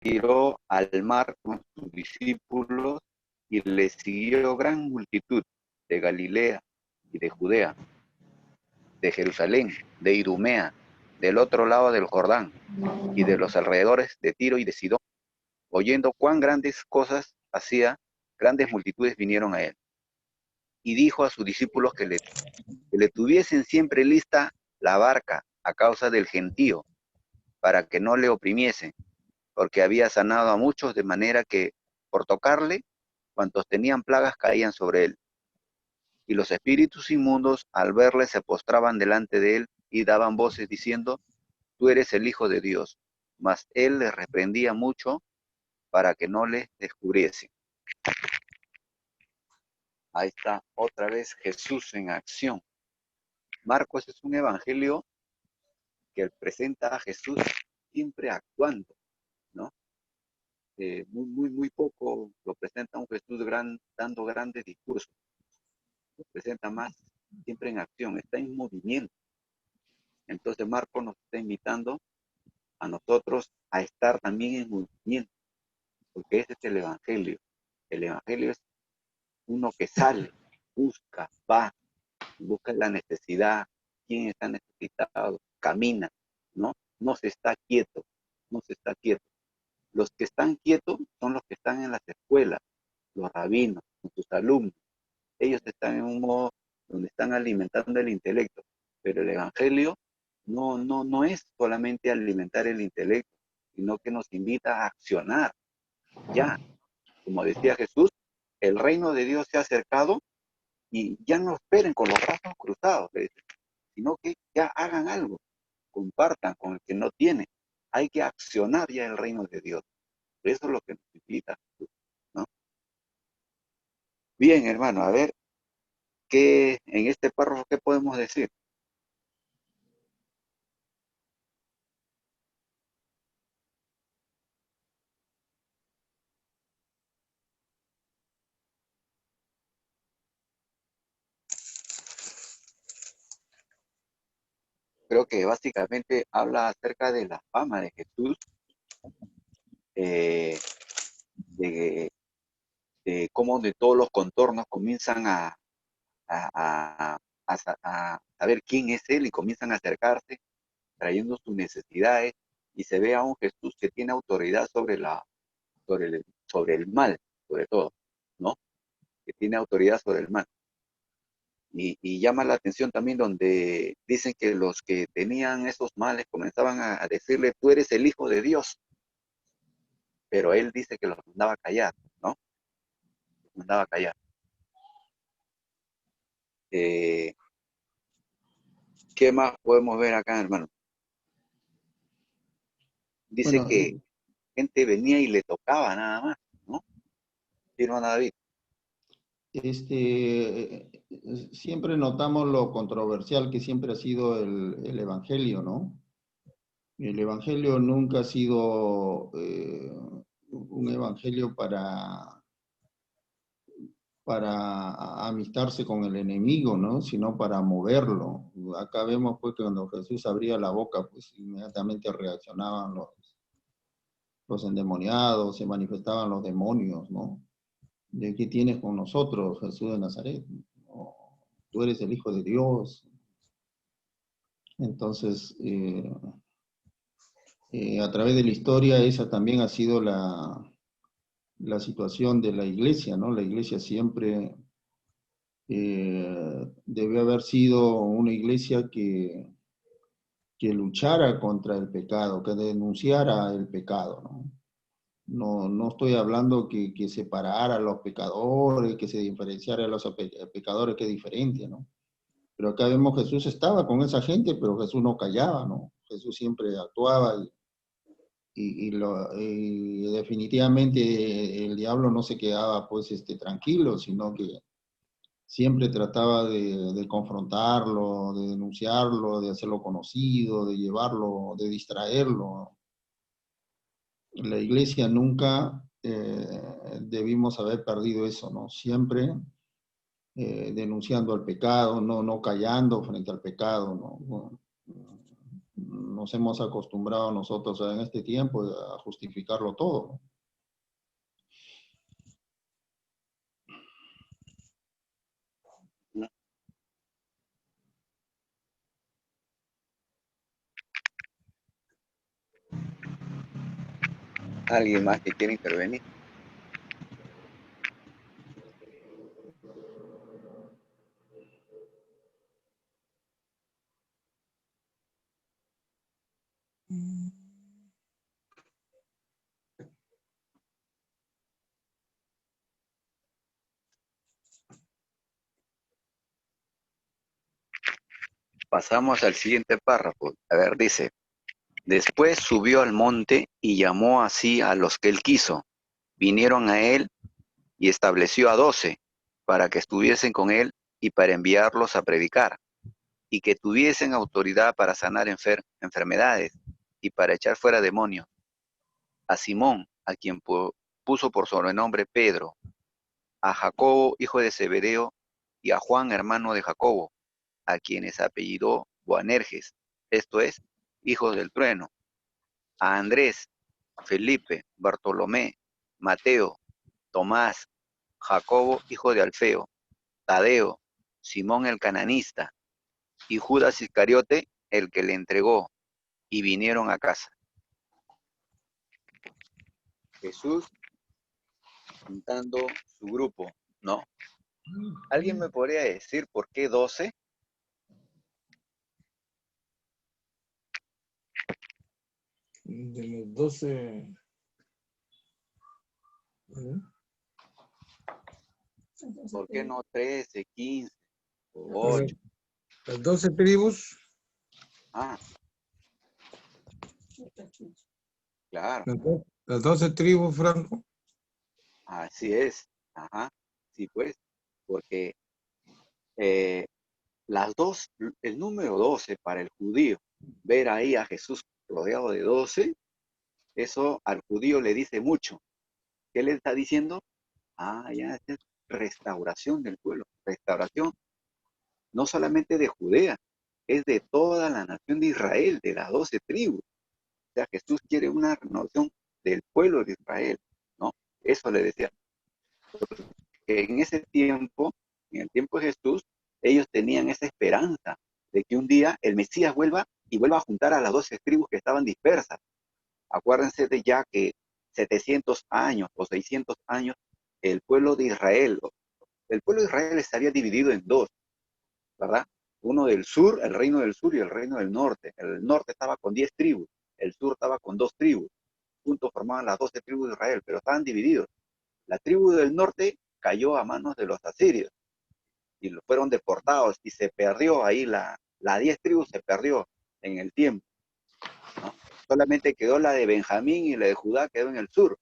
retiró al mar con sus discípulos y le siguió gran multitud de Galilea y de Judea, de Jerusalén, de Idumea, del otro lado del Jordán, y de los alrededores de Tiro y de Sidón. Oyendo cuán grandes cosas hacía, grandes multitudes vinieron a él. Y dijo a sus discípulos que le tuviesen siempre lista la barca a causa del gentío, para que no le oprimiesen, porque había sanado a muchos de manera que, por tocarle, cuantos tenían plagas caían sobre él. Y los espíritus inmundos, al verle, se postraban delante de él y daban voces diciendo, tú eres el Hijo de Dios. Mas él les reprendía mucho para que no les descubriesen. Ahí está otra vez Jesús en acción. Marcos es un evangelio que presenta a Jesús siempre actuando, ¿no? Muy poco lo presenta un Jesús dando grandes discursos. Lo presenta más siempre en acción, está en movimiento. Entonces Marcos nos está invitando a nosotros a estar también en movimiento, porque ese es el evangelio. El evangelio es uno que sale, busca, va, busca la necesidad, quién está necesitado, camina, ¿no? No se está quieto, no se está quieto. Los que están quietos son los que están en las escuelas, los rabinos, con sus alumnos. Ellos están en un modo donde están alimentando el intelecto, pero el evangelio no es solamente alimentar el intelecto, sino que nos invita a accionar. Ya, como decía Jesús, el reino de Dios se ha acercado y ya no esperen con los brazos cruzados, sino que ya hagan algo, compartan con el que no tiene. Hay que accionar ya el reino de Dios. Eso es lo que nos invita, ¿no? Bien, hermano, a ver, en este párrafo, ¿qué podemos decir? Creo que básicamente habla acerca de la fama de Jesús, eh, de, de cómo de todos los contornos comienzan a, a saber quién es Él y comienzan a acercarse trayendo sus necesidades y se ve a un Jesús que tiene autoridad sobre el mal, sobre todo, ¿no? Que tiene autoridad sobre el mal. Y llama la atención también donde dicen que los que tenían esos males comenzaban a decirle, tú eres el Hijo de Dios, pero él dice que los mandaba a callar, ¿no? Los mandaba a callar. Eh, ¿Qué más podemos ver acá, hermano? Dice Bueno, que gente venía y le tocaba nada más, ¿no? Sí, hermano David. siempre notamos lo controversial que siempre ha sido el Evangelio, ¿no? El Evangelio nunca ha sido un Evangelio para amistarse con el enemigo, ¿no? Sino para moverlo. Acá vemos pues que cuando Jesús abría la boca, pues inmediatamente reaccionaban los endemoniados, se manifestaban los demonios, ¿no? ¿De qué tienes con nosotros, Jesús de Nazaret? ¿No? Tú eres el Hijo de Dios. Entonces, a través de la historia, esa también ha sido la situación de la iglesia, ¿no? La iglesia siempre debe haber sido una iglesia que luchara contra el pecado, que denunciara el pecado, ¿no? No estoy hablando que separara a los pecadores, que se diferenciara a los pecadores, que es diferente, ¿no? Pero acá vemos Jesús estaba con esa gente, pero Jesús no callaba, ¿no? Jesús siempre actuaba y definitivamente el diablo no se quedaba pues tranquilo, sino que siempre trataba de confrontarlo, de denunciarlo, de hacerlo conocido, de llevarlo, de distraerlo. La iglesia nunca debimos haber perdido eso, ¿no? Siempre denunciando al pecado, no callando frente al pecado, ¿no? nos hemos acostumbrado nosotros en este tiempo a justificarlo todo, ¿no? ¿Alguien más que quiere intervenir? Pasamos al siguiente párrafo. A ver, dice, después subió al monte y llamó así a los que él quiso. Vinieron a él y estableció a 12 para que estuviesen con él y para enviarlos a predicar, y que tuviesen autoridad para sanar enfermedades y para echar fuera demonios. A Simón, a quien puso por sobrenombre Pedro, a Jacobo, hijo de Zebedeo, y a Juan, hermano de Jacobo, a quienes apellidó Boanerges, esto es, hijos del trueno, a Andrés, Felipe, Bartolomé, Mateo, Tomás, Jacobo, hijo de Alfeo, Tadeo, Simón el cananista, y Judas Iscariote, el que le entregó, y vinieron a casa. Jesús juntando su grupo, ¿no? ¿Alguien me podría decir por qué 12? De los 12. ¿Por qué no 13, 15 o 8? Las 12 tribus. Ah, claro, Las 12 tribus, Franco. así es. Ajá, sí pues, porque eh, el número 12 para el judío, ver ahí a Jesús rodeado de 12, eso al judío le dice mucho. ¿Qué le está diciendo? Ah, ya es restauración del pueblo, restauración no solamente de Judea, es de toda la nación de Israel, de las 12 tribus. O sea, Jesús quiere una renovación del pueblo de Israel, ¿no? Eso le decía. Que en ese tiempo, en el tiempo de Jesús, ellos tenían esa esperanza de que un día el Mesías vuelva y vuelva a juntar a las 12 tribus que estaban dispersas. Acuérdense de ya que 700 años o 600 años, el pueblo de Israel se había dividido en dos, ¿verdad? Uno del sur, el reino del sur y el reino del norte. El norte estaba con 10 tribus, el sur estaba con 2 tribus. Juntos formaban las 12 tribus de Israel, pero estaban divididos. La tribu del norte cayó a manos de los asirios y fueron deportados y se perdió ahí, la 10 tribus se perdió en el tiempo, ¿no? Solamente quedó la de Benjamín y la de Judá quedó en el sur.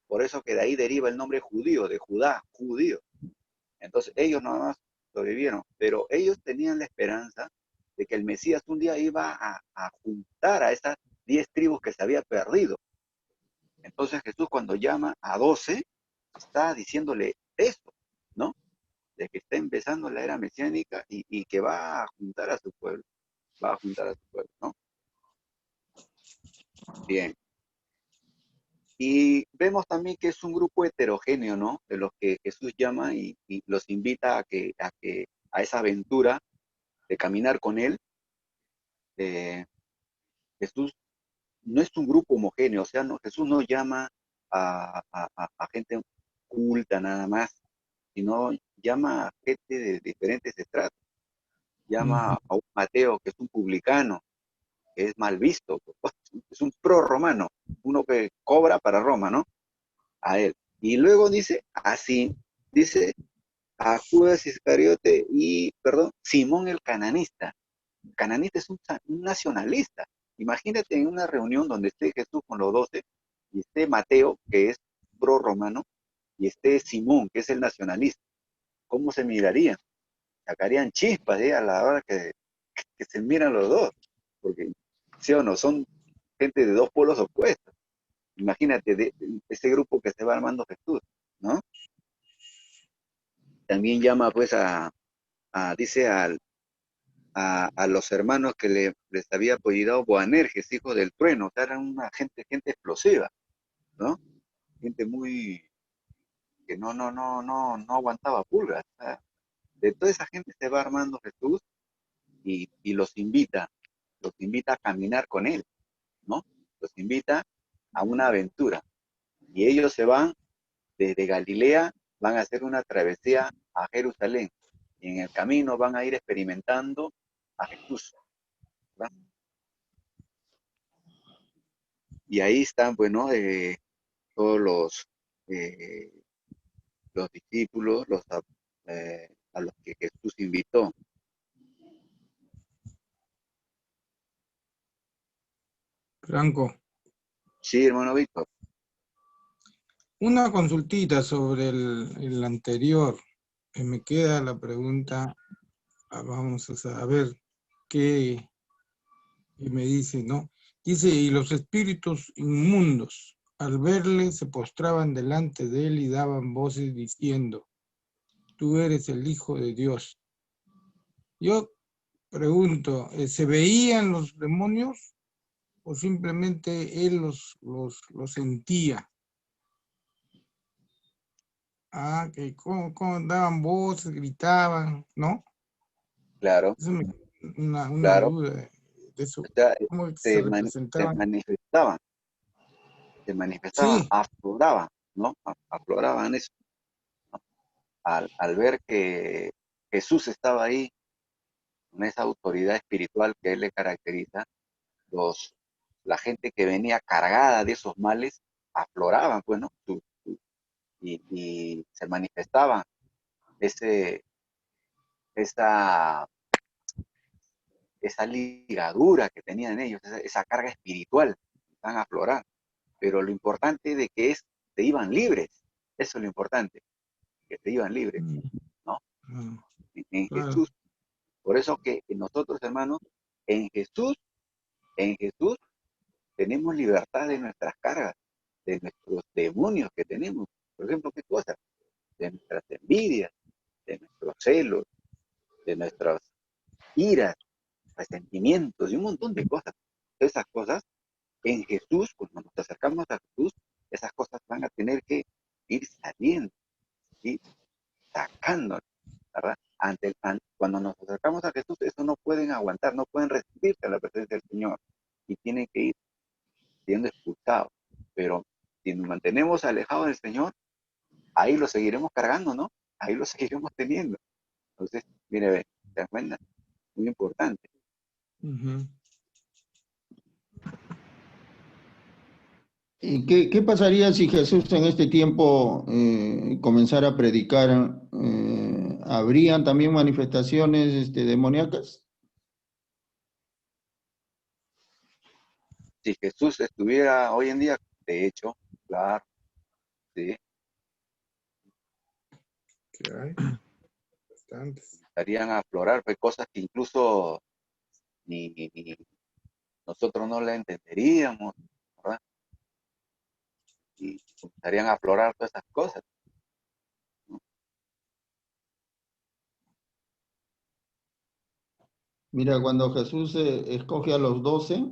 Por eso que de ahí deriva el nombre judío, de Judá, judío. Entonces ellos nada más sobrevivieron, pero ellos tenían la esperanza de que el Mesías un día iba a juntar a esas 10 tribus que se había perdido. Entonces Jesús cuando llama a 12, está diciéndole eso, ¿no? De que está empezando la era mesiánica y que va a juntar a su pueblo, va a juntar a su pueblo, ¿no? Bien. Y vemos también que es un grupo heterogéneo, ¿no? De los que Jesús llama y los invita a esa aventura de caminar con él. Jesús no es un grupo homogéneo, o sea, no, Jesús no llama a gente culta nada más, sino llama a gente de diferentes estratos. Llama a un Mateo que es un publicano, que es mal visto, es un pro-romano, uno que cobra para Roma, ¿no? A él. Y luego dice, así, dice a Judas Iscariote y, perdón, Simón el cananista. El cananista es un nacionalista. Imagínate en una reunión donde esté Jesús con los 12 y esté Mateo, que es pro-romano, y esté Simón, que es el nacionalista. ¿Cómo se mirarían? Sacarían chispas a la hora que se miran los dos. Porque, sí o no, son gente de dos polos opuestos. Imagínate de ese grupo que se va armando Jesús, ¿no? También llama pues dice a los hermanos que les había apellidado Boanerges, hijo del trueno. O sea, eran una gente explosiva, ¿no? Gente muy, que no aguantaba pulgas. O sea, de toda esa gente se va armando Jesús y los invita a caminar con él, ¿no? Los invita a una aventura. Y ellos se van desde Galilea, van a hacer una travesía a Jerusalén. Y en el camino van a ir experimentando a Jesús, ¿verdad? Y ahí están, bueno, todos los discípulos, a los que Jesús invitó. Franco, Sí, hermano Víctor. una consultita sobre el anterior. Me queda la pregunta, vamos a saber qué me dice, ¿no? Dice, y los espíritus inmundos, al verle, se postraban delante de él y daban voces diciendo, tú eres el Hijo de Dios. Yo pregunto, ¿se veían los demonios o simplemente él los sentía? Ah, que cómo daban voces, gritaban, ¿no? Claro, Eso una claro. duda de eso. O sea, ¿Cómo se se representaban? manifestaban, Sí, afloraban, ¿no? Afloraban eso, ¿no? Al ver que Jesús estaba ahí, con esa autoridad espiritual que a él le caracteriza, la gente que venía cargada de esos males afloraban, pues, ¿no? Y se manifestaba ese, esa, esa ligadura que tenían ellos, esa carga espiritual, van a aflorar. Pero lo importante de que se iban libres, eso es lo importante, que se iban libres, ¿no? En claro. Jesús. Por eso que nosotros, hermanos, en Jesús, en Jesús tenemos libertad de nuestras cargas, de nuestros demonios que tenemos. Por ejemplo, ¿qué cosas? De nuestras envidias, de nuestros celos, de nuestras iras, resentimientos y un montón de cosas. Esas cosas, en Jesús, cuando nos acercamos a Jesús, esas cosas van a tener que ir saliendo, ir sacándolas, ¿verdad? Cuando nos acercamos a Jesús, eso no pueden aguantar, no pueden resistirse a la presencia del Señor y tienen que ir siendo expulsados. Pero si nos mantenemos alejados del Señor, ahí lo seguiremos cargando, ¿no? Ahí lo seguiremos teniendo. Entonces, mire, ve, ¿te das cuenta? Muy importante. ¿Y qué pasaría si Jesús en este tiempo comenzara a predicar? ¿Habrían también manifestaciones demoníacas? Si Jesús estuviera hoy en día, de hecho, claro, sí, Que hay bastantes. estarían a aflorar pues, cosas que incluso ni nosotros no la entenderíamos, ¿verdad? Y estarían a aflorar todas esas cosas, ¿no? Mira, cuando Jesús escoge a los 12,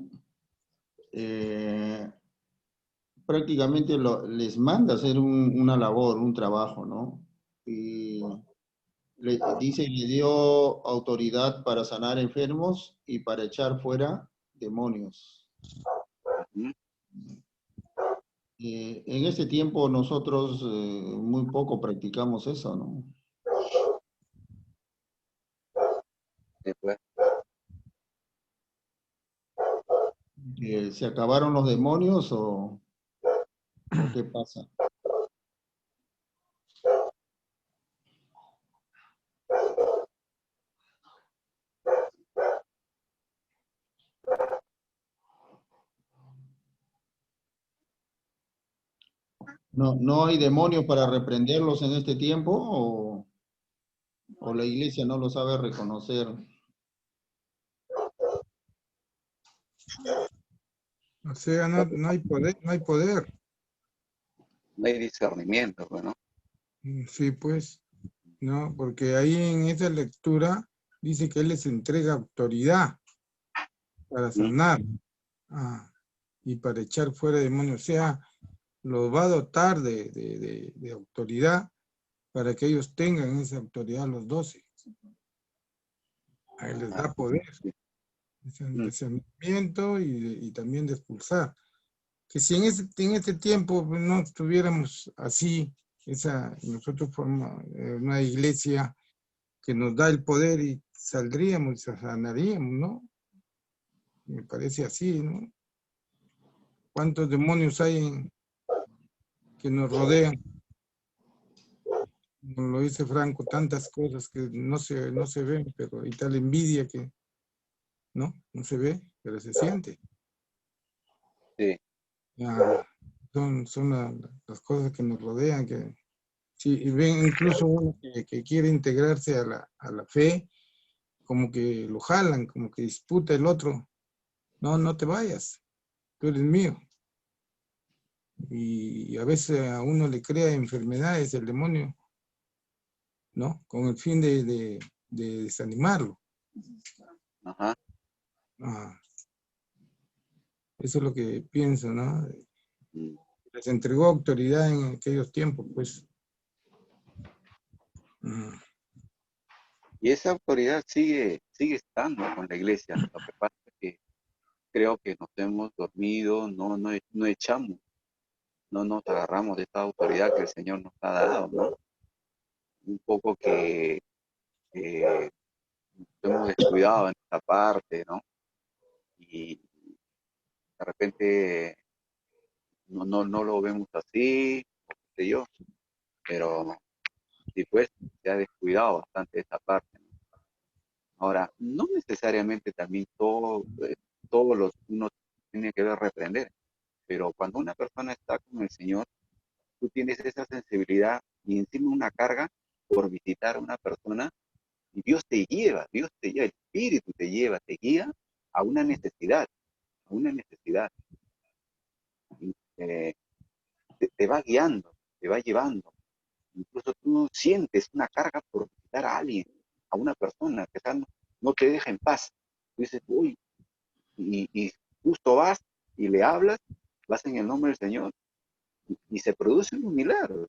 prácticamente les manda hacer una labor, un trabajo, ¿no? Y dice, le dio autoridad para sanar enfermos y para echar fuera demonios. ¿Mm? En este tiempo nosotros muy poco practicamos eso, ¿no? Sí, pues. ¿Se acabaron los demonios o qué pasa? ¿No hay demonios para reprenderlos en este tiempo o la iglesia no lo sabe reconocer? O sea, no hay poder, no hay poder. No hay discernimiento, pues, ¿no? Sí, pues, ¿no? Porque ahí en esa lectura dice que Él les entrega autoridad para sanar y para echar fuera demonios. O sea, los va a dotar de autoridad para que ellos tengan esa autoridad los 12. A Él les da poder, ese discernimiento y también de expulsar. Que si en este tiempo pues, no estuviéramos así, nosotros formamos una iglesia que nos da el poder y saldríamos y sanaríamos, ¿no? Me parece así, ¿no? ¿Cuántos demonios hay que nos rodean? Como lo dice Franco, tantas cosas que no se ven, pero y tal envidia que no se ve, pero se siente. Sí. Son las cosas que nos rodean, que sí, y ven incluso uno que quiere integrarse a la fe, como que lo jalan, como que disputa el otro. No te vayas, tú eres mío. Y a veces a uno le crea enfermedades el demonio, ¿no? Con el fin de desanimarlo. Ajá. Eso es lo que pienso, ¿no? Les entregó autoridad en aquellos tiempos, pues. Y esa autoridad sigue estando con la iglesia. Lo que pasa es que creo que nos hemos dormido, no echamos, no nos agarramos de esta autoridad que el Señor nos ha dado, ¿no? Un poco que nos hemos descuidado en esta parte, ¿no? Y de repente no lo vemos así, o qué sé yo, pero sí, pues se ha descuidado bastante esta parte, ¿no? Ahora, no necesariamente también todo lo uno tiene que ver reprender, pero cuando una persona está con el Señor, tú tienes esa sensibilidad y encima una carga por visitar a una persona y Dios te lleva, el Espíritu te guía a una necesidad, a una necesidad. Y, te va guiando, te va llevando. Incluso tú sientes una carga por visitar a alguien, a una persona que no te deja en paz. Tú dices, uy, y justo vas y le hablas, vas en el nombre del Señor y se produce un milagro. De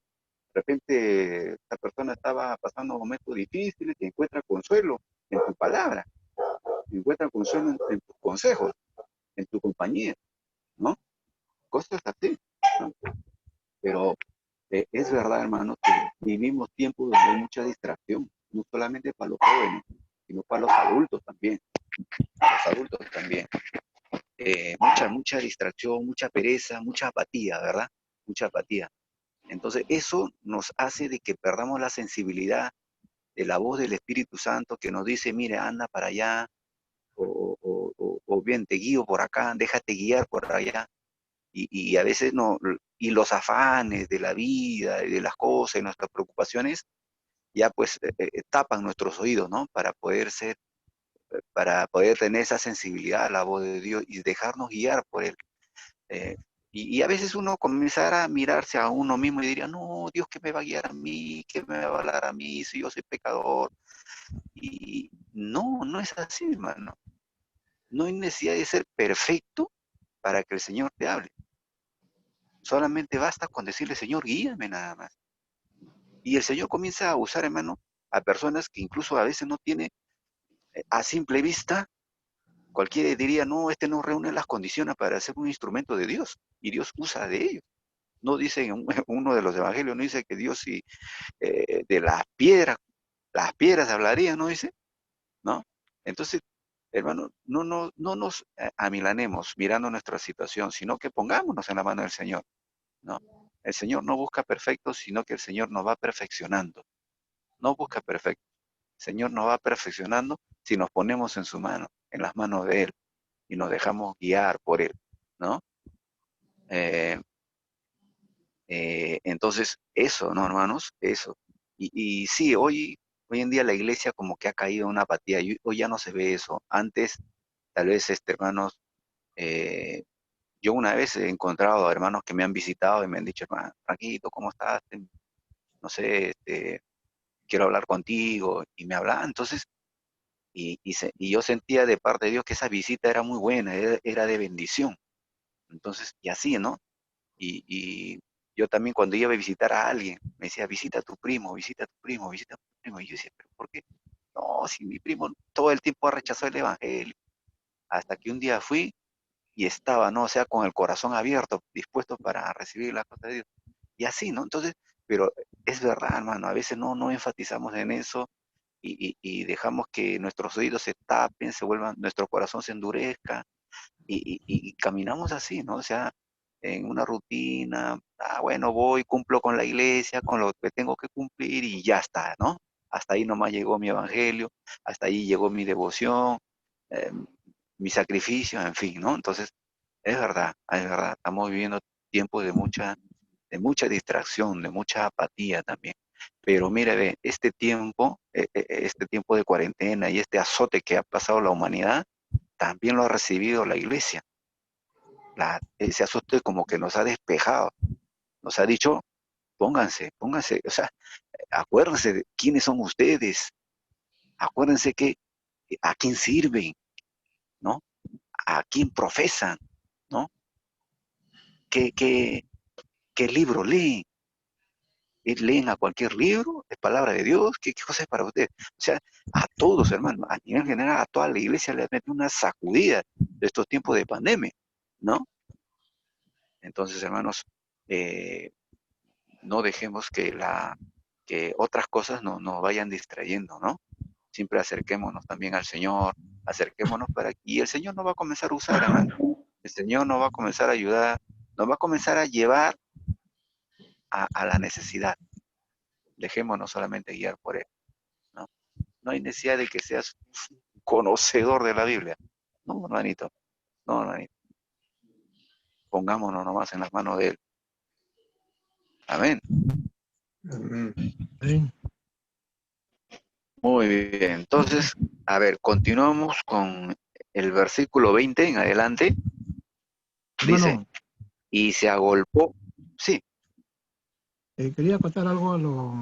repente esta persona estaba pasando momentos difíciles y encuentra consuelo en tu palabra, encuentra consuelo en tus consejos, en tu compañía, ¿no? Cosas así, ¿no? Pero es verdad, hermano, que vivimos tiempos donde hay mucha distracción, no solamente para los jóvenes, sino para los adultos también. Los adultos también. Mucha distracción, mucha pereza, mucha apatía, ¿verdad? Mucha apatía. Entonces, eso nos hace de que perdamos la sensibilidad de la voz del Espíritu Santo que nos dice, mire, anda para allá, o bien te guío por acá, déjate guiar por allá. Y a veces no, y los afanes de la vida y de las cosas y nuestras preocupaciones ya pues tapan nuestros oídos, ¿no? Para poder tener esa sensibilidad a la voz de Dios y dejarnos guiar por Él. Eh, y a veces uno comenzará a mirarse a uno mismo y diría, no, Dios, ¿qué me va a guiar a mí? ¿Qué me va a hablar a mí si yo soy pecador? Y no es así, hermano. No hay necesidad de ser perfecto para que el Señor te hable. Solamente basta con decirle, Señor, guíame nada más. Y el Señor comienza a usar, hermano, a personas que incluso a veces no tiene, a simple vista, cualquiera diría, no, este no reúne las condiciones para ser un instrumento de Dios. Y Dios usa de ellos. No dice en uno de los evangelios, no dice que Dios si de las piedras hablaría, ¿no dice? ¿No? Entonces, hermano, no nos amilanemos mirando nuestra situación, sino que pongámonos en la mano del Señor, ¿no? El Señor no busca perfectos, sino que el Señor nos va perfeccionando. No busca perfecto. El Señor nos va perfeccionando si nos ponemos en su mano, en las manos de Él, y nos dejamos guiar por Él, ¿no? Entonces, eso, ¿no, hermanos? Eso. Y sí, hoy en día la iglesia como que ha caído en una apatía. Hoy ya no se ve eso. Antes, tal vez, hermanos, yo una vez he encontrado hermanos que me han visitado y me han dicho, hermano, Franquito, ¿cómo estás? No sé, quiero hablar contigo. Y me hablaban. Entonces, y yo sentía de parte de Dios que esa visita era muy buena, era de bendición. Entonces, y así, ¿no? Y yo también cuando iba a visitar a alguien, me decía, visita a tu primo, visita a tu primo, visita a tu primo. Y yo decía, ¿pero por qué? No, si mi primo todo el tiempo ha rechazado el evangelio. Hasta que un día fui y estaba, ¿no? O sea, con el corazón abierto, dispuesto para recibir la cosa de Dios. Y así, ¿no? Entonces, pero es verdad, hermano, a veces no enfatizamos en eso y dejamos que nuestros oídos se tapen, se vuelvan, nuestro corazón se endurezca y caminamos así, ¿no? O sea, en una rutina, bueno, voy, cumplo con la iglesia, con lo que tengo que cumplir y ya está, ¿no? Hasta ahí nomás llegó mi evangelio, hasta ahí llegó mi devoción, eh, mi sacrificio, en fin, ¿no? Entonces, es verdad, estamos viviendo tiempos de mucha distracción, de mucha apatía también. Pero mire, ve, este tiempo de cuarentena y este azote que ha pasado la humanidad, también lo ha recibido la iglesia. Ese azote como que nos ha despejado, nos ha dicho, pónganse, o sea, acuérdense de quiénes son ustedes, acuérdense que a quién sirven, ¿no? A quién profesan, ¿no? ¿Qué, qué libro leen? ¿Leen a cualquier libro? ¿Es palabra de Dios? ¿Qué cosa es para ustedes? O sea, a todos, hermano, a nivel general, a toda la iglesia le ha metido una sacudida de estos tiempos de pandemia, ¿no? Entonces, hermanos, eh, no dejemos que otras cosas nos vayan distrayendo, ¿no? Siempre acerquémonos también al Señor, acerquémonos y el Señor nos va a comenzar a usar, hermano. El Señor nos va a comenzar a ayudar, nos va a comenzar a llevar a la necesidad. Dejémonos solamente guiar por Él, ¿no? No hay necesidad de que seas conocedor de la Biblia. No, hermanito, no, hermanito. Pongámonos nomás en las manos de Él. Amén. Amén. Sí. Muy bien, entonces, a ver, continuamos con el versículo 20 en adelante. Dice, Hermano, y se agolpó, sí, quería contar algo a lo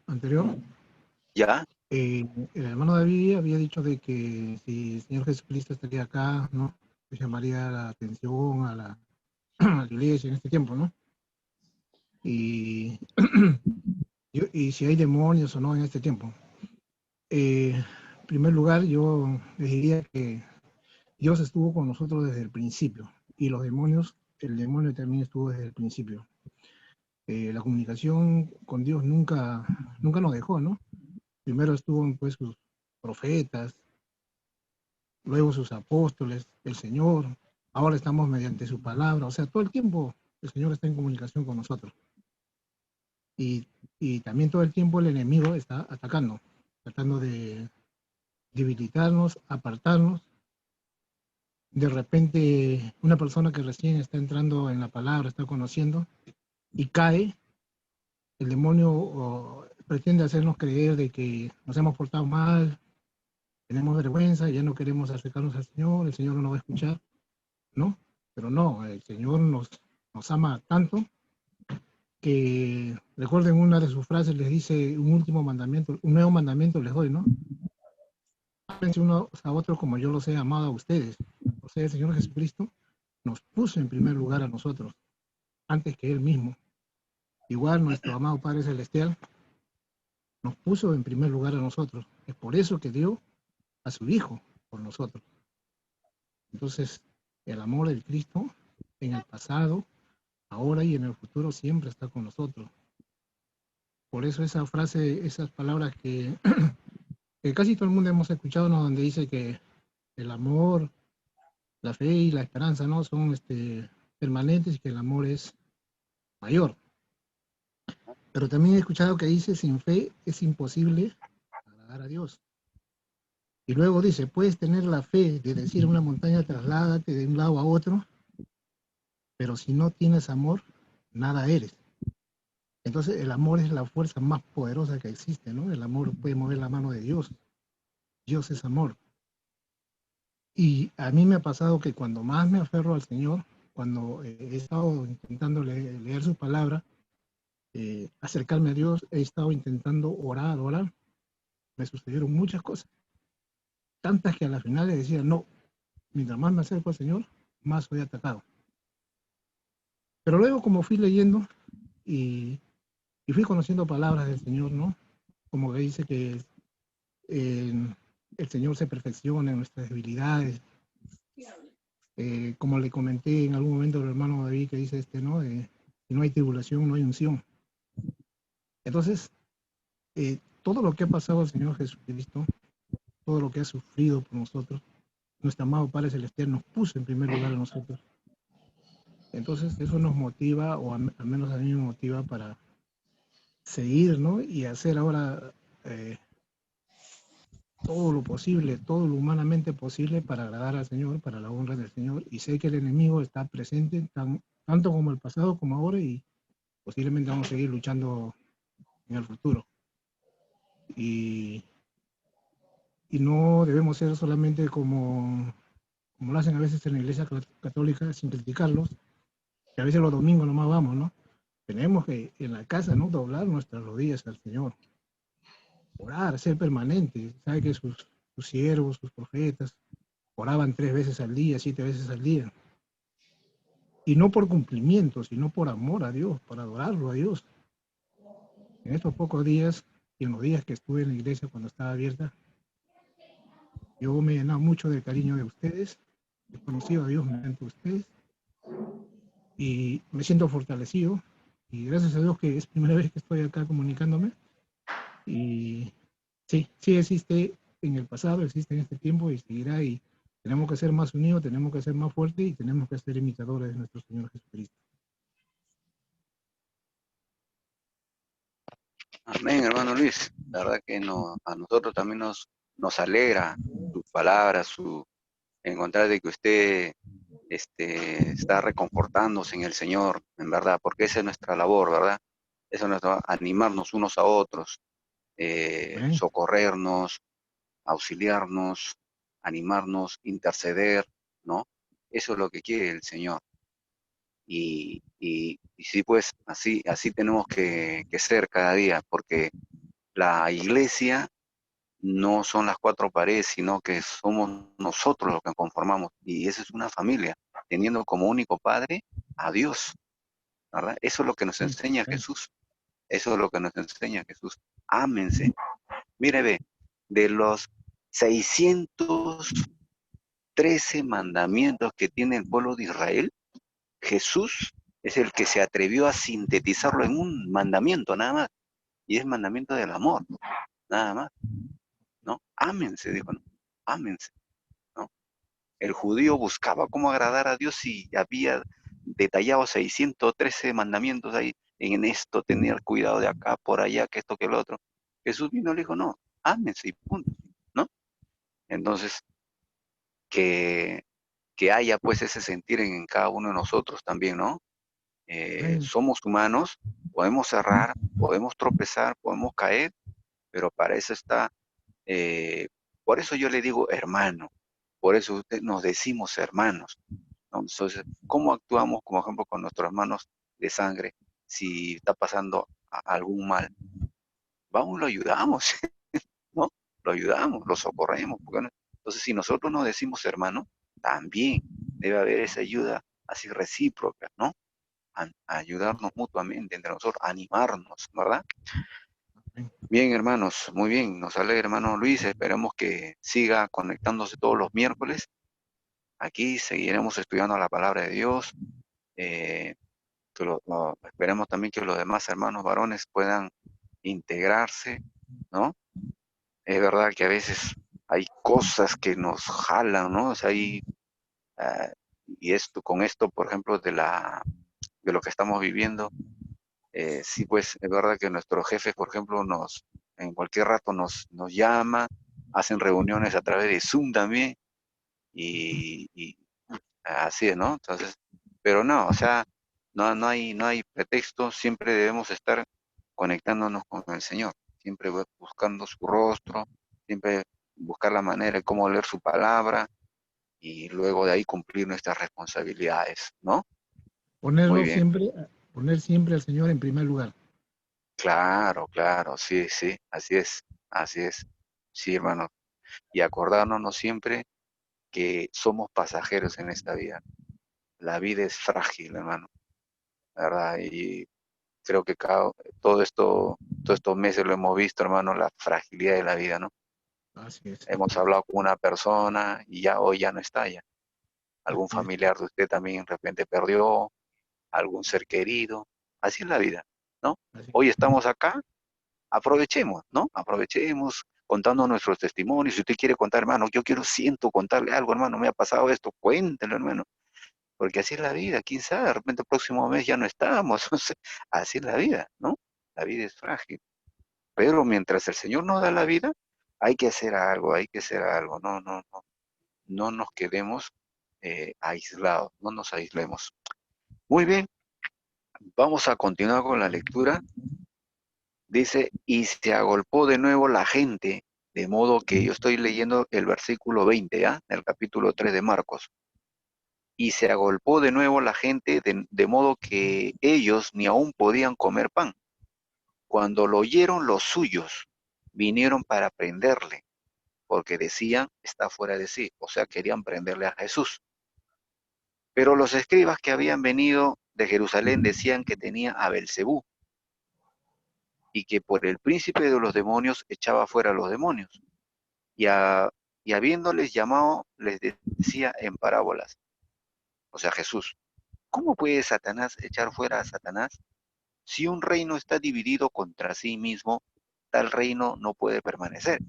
anterior. ya, El hermano David había dicho de que si el Señor Jesucristo estaría acá, ¿no? Pues llamaría la atención a la, a la iglesia en este tiempo, ¿no? Y, y si hay demonios o no en este tiempo. En primer lugar, yo les diría que Dios estuvo con nosotros desde el principio y los demonios, el demonio también estuvo desde el principio. La comunicación con Dios nunca nos dejó, ¿no? Primero estuvo pues sus profetas, luego sus apóstoles, el Señor, ahora estamos mediante su palabra, o sea, todo el tiempo el Señor está en comunicación con nosotros. Y, y también todo el tiempo el enemigo está atacando, tratando de debilitarnos, apartarnos. De repente, una persona que recién está entrando en la palabra, está conociendo, y cae, el demonio pretende hacernos creer de que nos hemos portado mal, tenemos vergüenza, ya no queremos acercarnos al Señor, el Señor no nos va a escuchar, ¿no? Pero no, el Señor nos ama tanto que, recuerden una de sus frases, les dice un último mandamiento, un nuevo mandamiento les doy, ¿no? Ámense unos a otros como yo los he amado a ustedes. O sea, el Señor Jesucristo nos puso en primer lugar a nosotros, antes que Él mismo. Igual nuestro amado Padre Celestial nos puso en primer lugar a nosotros. Es por eso que dio a su Hijo por nosotros. Entonces, el amor del Cristo en el pasado, ahora y en el futuro siempre está con nosotros. Por eso esa frase, esas palabras que casi todo el mundo hemos escuchado, ¿no? Donde dice que el amor, la fe y la esperanza, ¿no? Son permanentes y que el amor es mayor. Pero también he escuchado que dice, sin fe es imposible agradar a Dios. Y luego dice, puedes tener la fe de decir a una montaña, trasládate de un lado a otro, pero si no tienes amor, nada eres. Entonces el amor es la fuerza más poderosa que existe, ¿no? El amor puede mover la mano de Dios. Dios es amor. Y a mí me ha pasado que cuando más me aferro al Señor, cuando he estado intentando leer su palabra, acercarme a Dios, he estado intentando orar, me sucedieron muchas cosas. tantas que a la final le decía, no, mientras más me acerco al Señor, más soy atacado. Pero luego, como fui leyendo y fui conociendo palabras del Señor, ¿no? Como que dice que el Señor se perfecciona en nuestras debilidades. Como le comenté en algún momento al hermano David, que dice ¿no? Si no hay tribulación, no hay unción. Entonces, todo lo que ha pasado al Señor Jesucristo, todo lo que ha sufrido por nosotros, nuestro amado Padre Celestial nos puso en primer lugar a nosotros. Entonces, eso nos motiva, o al menos a mí me motiva para seguir, ¿no? Y hacer ahora todo lo posible, todo lo humanamente posible para agradar al Señor, para la honra del Señor. Y sé que el enemigo está presente tanto como el pasado como ahora, y posiblemente vamos a seguir luchando en el futuro. Y no debemos ser solamente como lo hacen a veces en la Iglesia Católica, sin criticarlos, que a veces los domingos nomás vamos, ¿no? Tenemos que en la casa, ¿no? Doblar nuestras rodillas al Señor, orar, ser permanentes. Sabe que sus siervos, sus profetas, oraban 3 veces al día, 7 veces al día. Y no por cumplimiento, sino por amor a Dios, para adorarlo a Dios. En estos pocos días, y en los días que estuve en la iglesia cuando estaba abierta, yo me he llenado mucho del cariño de ustedes, he conocido a Dios mediante ustedes, y me siento fortalecido, y gracias a Dios que es primera vez que estoy acá comunicándome, y sí existe en el pasado, existe en este tiempo, y seguirá, y tenemos que ser más unidos, tenemos que ser más fuertes, y tenemos que ser imitadores de nuestro Señor Jesucristo. Amén, hermano Luis. La verdad que a nosotros también nos alegra sus palabras, encontrar de que usted está reconfortándose en el Señor, en verdad, porque esa es nuestra labor, ¿verdad? Eso es nuestro, animarnos unos a otros, socorrernos, auxiliarnos, animarnos, interceder, ¿no? Eso es lo que quiere el Señor. Y sí, pues así tenemos que ser cada día, porque la iglesia no son las 4 paredes, sino que somos nosotros los que conformamos. Y esa es una familia, teniendo como único padre a Dios, ¿verdad? Eso es lo que nos enseña Jesús. Eso es lo que nos enseña Jesús. Ámense. Mire, ve, de los 613 mandamientos que tiene el pueblo de Israel, Jesús es el que se atrevió a sintetizarlo en un mandamiento nada más. Y es mandamiento del amor, nada más. ¿No? Ámense, dijo, ¿no? Ámense, ¿no? El judío buscaba cómo agradar a Dios y había detallado 613 mandamientos ahí, en esto, tener cuidado de acá, por allá, que esto, que lo otro. Jesús vino y le dijo, no, ámense y punto, ¿no? Entonces, que, que haya pues ese sentir en cada uno de nosotros también, ¿no? Somos humanos, podemos errar, podemos tropezar, podemos caer, pero para eso está, por eso yo le digo hermano, por eso nos decimos hermanos, ¿no? Entonces, ¿cómo actuamos, como ejemplo, con nuestros hermanos de sangre si está pasando algún mal? Vamos, lo ayudamos, ¿no? Lo ayudamos, lo socorremos. Porque entonces, si nosotros nos decimos hermanos, también debe haber esa ayuda así recíproca, ¿no? A ayudarnos mutuamente entre nosotros, a animarnos, ¿verdad? Bien, hermanos, muy bien. Nos alegra, hermano Luis. Esperemos que siga conectándose todos los miércoles. Aquí seguiremos estudiando la palabra de Dios. Esperemos también que los demás hermanos varones puedan integrarse, ¿no? Es verdad que a veces hay cosas que nos jalan, ¿no? O sea, ah, y con esto, por ejemplo, de lo que estamos viviendo, sí, pues es verdad que nuestros jefes, por ejemplo, en cualquier rato nos llama, hacen reuniones a través de Zoom también, y así es, ¿no? Entonces, pero no, o sea, no hay pretexto, siempre debemos estar conectándonos con el Señor, siempre buscando su rostro, siempre buscar la manera de cómo leer su palabra y luego de ahí cumplir nuestras responsabilidades, ¿no? Muy bien. Poner siempre al Señor en primer lugar. Claro, claro, sí, así es, sí, hermano. y acordarnos siempre que somos pasajeros en esta vida. La vida es frágil, hermano, ¿verdad? Y creo que todos estos meses lo hemos visto, hermano, la fragilidad de la vida, ¿no? Así es. Hemos hablado con una persona y ya hoy ya no está ya. Algún Así es. familiar de usted también de repente perdió, algún ser querido. Así es la vida, ¿no? Así Hoy estamos acá, aprovechemos, ¿no? Aprovechemos contando nuestros testimonios. Si usted quiere contar, hermano, siento contarle algo, hermano, me ha pasado esto, cuéntelo, hermano. Porque así es la vida, quién sabe, de repente el próximo mes ya no estamos. No sé, así es la vida, ¿no? La vida es frágil. Pero mientras el Señor nos da la vida, hay que hacer algo, hay que hacer algo. No, no, no. No nos quedemos aislados, no nos aislemos. Muy bien, vamos a continuar con la lectura. Dice, y se agolpó de nuevo la gente, de modo que yo estoy leyendo el versículo 20, ¿ya? Del capítulo 3 de Marcos. Y se agolpó de nuevo la gente, de modo que ellos ni aún podían comer pan. Cuando lo oyeron los suyos, vinieron para prenderle, porque decían, está fuera de sí, o sea, querían prenderle a Jesús. Pero los escribas que habían venido de Jerusalén decían que tenía a Belcebú, y que por el príncipe de los demonios echaba fuera a los demonios. Y, y habiéndoles llamado, les decía en parábolas, o sea, Jesús, ¿cómo puede Satanás echar fuera a Satanás? Si un reino está dividido contra sí mismo, tal reino no puede permanecer.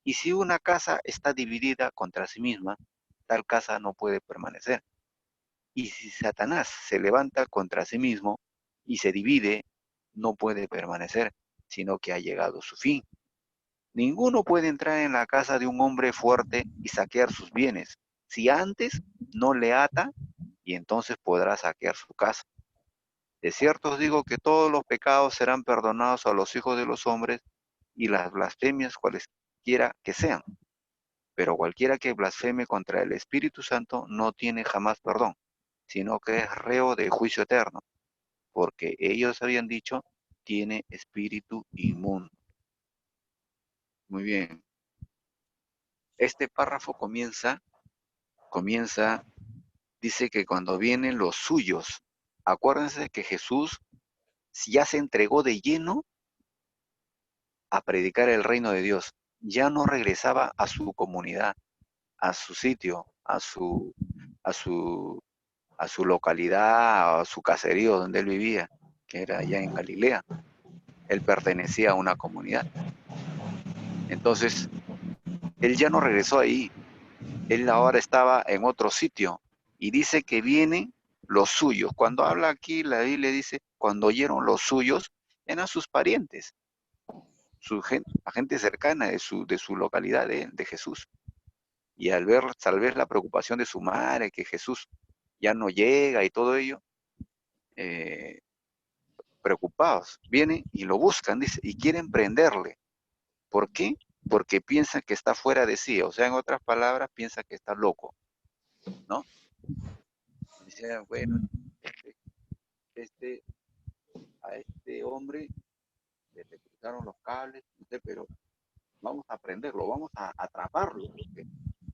Y si una casa está dividida contra sí misma, tal casa no puede permanecer. Y si Satanás se levanta contra sí mismo y se divide, no puede permanecer, sino que ha llegado su fin. Ninguno puede entrar en la casa de un hombre fuerte y saquear sus bienes, si antes no le ata, y entonces podrá saquear su casa. De cierto os digo que todos los pecados serán perdonados a los hijos de los hombres y las blasfemias cualesquiera que sean. Pero cualquiera que blasfeme contra el Espíritu Santo no tiene jamás perdón, sino que es reo de juicio eterno, porque ellos habían dicho, tiene espíritu inmundo. Muy bien. Este párrafo comienza, dice que cuando vienen los suyos, acuérdense que Jesús ya se entregó de lleno a predicar el reino de Dios. Ya no regresaba a su comunidad, a su sitio, a su, a su localidad, a su caserío donde él vivía, que era allá en Galilea. Él pertenecía a una comunidad. Entonces, él ya no regresó ahí. Él ahora estaba en otro sitio. Y dice que vienen los suyos. Cuando habla aquí, la Biblia dice, cuando oyeron los suyos, eran sus parientes, la gente cercana de su localidad de Jesús. Y al ver tal vez la preocupación de su madre, que Jesús ya no llega y todo ello, preocupados, vienen y lo buscan, dice, y quieren prenderle. ¿Por qué? Porque piensan que está fuera de sí, o sea, en otras palabras, piensa que está loco, ¿no? Dicen, bueno, este, a este hombre le cruzaron los cables, no sé, pero vamos a prenderlo, vamos a atraparlo, porque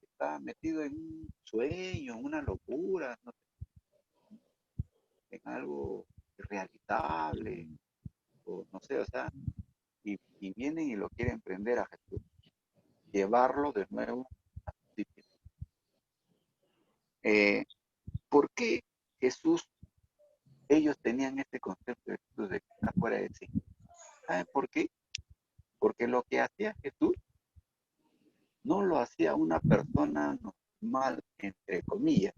está metido en un sueño, en una locura, no sé, en algo irrealizable, o no sé, o sea, y vienen y lo quieren prender a Jesús, llevarlo de nuevo a su sitio. ¿Por qué Jesús, ellos tenían este concepto de Jesús de que está fuera de sí? ¿Saben por qué? Porque lo que hacía Jesús no lo hacía una persona normal, entre comillas.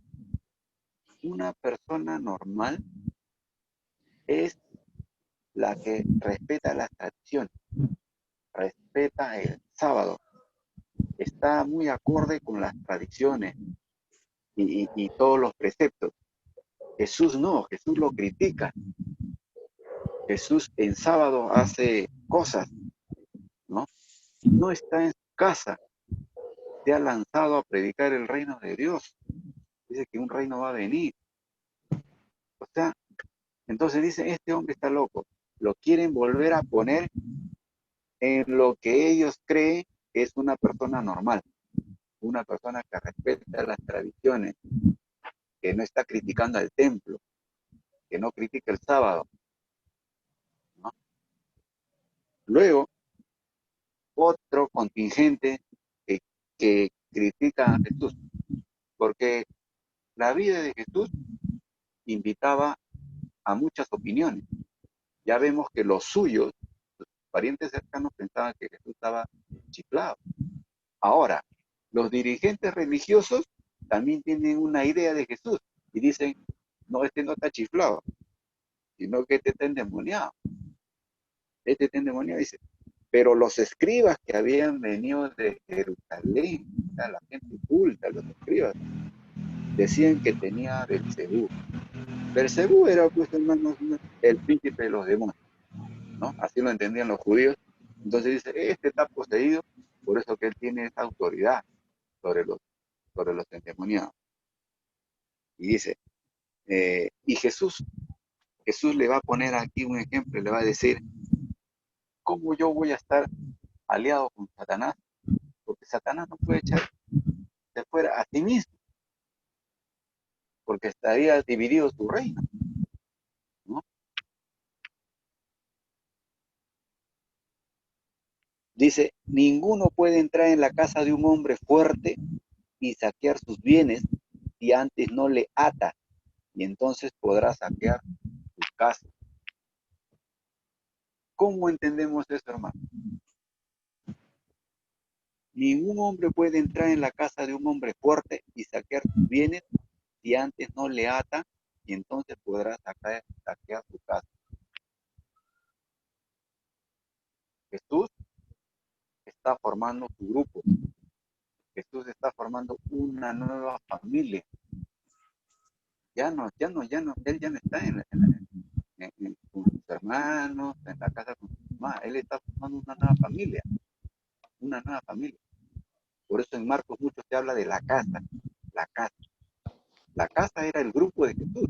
Una persona normal es la que respeta las tradiciones, respeta el sábado, está muy acorde con las tradiciones y todos los preceptos. Jesús no, Jesús lo critica. Jesús en sábado hace cosas, ¿no? No está en su casa, se ha lanzado a predicar el reino de Dios. Dice que un reino va a venir. O sea, entonces dice, este hombre está loco. Lo quieren volver a poner en lo que ellos creen que es una persona normal, una persona que respeta las tradiciones, que no está criticando al templo, que no critica el sábado, ¿no? Luego, otro contingente que critica a Jesús, porque la vida de Jesús invitaba a muchas opiniones. Ya vemos que los suyos, sus parientes cercanos, pensaban que Jesús estaba chiflado. Ahora, los dirigentes religiosos también tienen una idea de Jesús y dicen, no, este no está chiflado, sino que este está endemoniado. Este está endemoniado, dice. Pero los escribas que habían venido de Jerusalén, o sea, la gente culta, los escribas, decían que tenía Belcebú. Belcebú era, pues, hermanos, el príncipe de los demonios, ¿no? Así lo entendían los judíos. Entonces dice, este está poseído, por eso que él tiene esa autoridad sobre los endemoniados. Y dice, y Jesús le va a poner aquí un ejemplo, le va a decir, ¿cómo yo voy a estar aliado con Satanás? Porque Satanás no puede echar de fuera a sí mismo, porque estaría dividido su reino, ¿no? Dice, ninguno puede entrar en la casa de un hombre fuerte y saquear sus bienes si antes no le ata, y entonces podrá saquear su casa. ¿Cómo entendemos eso, hermano? Ningún hombre puede entrar en la casa de un hombre fuerte y saquear sus bienes si antes no le ata, y entonces podrá saquear su casa. Jesús está formando su grupo. Jesús está formando una nueva familia. Él ya no está con sus hermanos, en la casa con su mamá. Él está formando una nueva familia. Una nueva familia. Por eso en Marcos mucho se habla de la casa. La casa. La casa era el grupo de Jesús.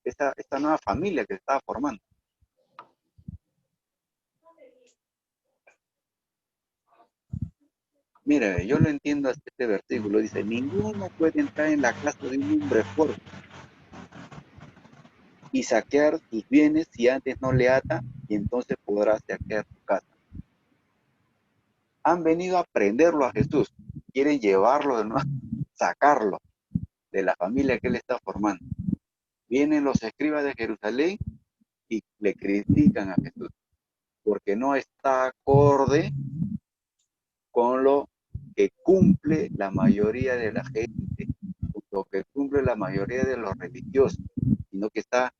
Esta nueva familia que se estaba formando. Mire, yo lo entiendo hasta este versículo. Dice, ninguno puede entrar en la casa de un hombre fuerte y saquear sus bienes si antes no le ata, y entonces podrá saquear su casa. Han venido a prenderlo a Jesús. Quieren llevarlo de nuevo, sacarlo de la familia que él está formando. Vienen los escribas de Jerusalén y le critican a Jesús porque no está acorde con lo que cumple la mayoría de la gente, con lo que cumple la mayoría de los religiosos, sino que está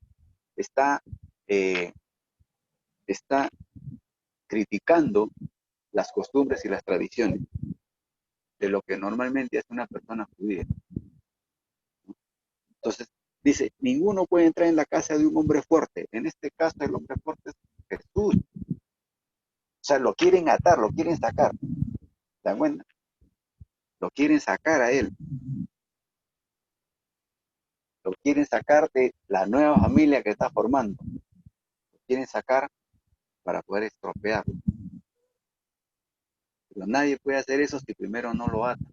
criticando las costumbres y las tradiciones de lo que normalmente hace una persona judía. Entonces, dice, ninguno puede entrar en la casa de un hombre fuerte. En este caso, el hombre fuerte es Jesús. O sea, lo quieren atar, lo quieren sacar. ¿Se dan cuenta? Lo quieren sacar a él. Lo quieren sacar de la nueva familia que está formando. Lo quieren sacar para poder estropearlo. Pero nadie puede hacer eso si primero no lo ata.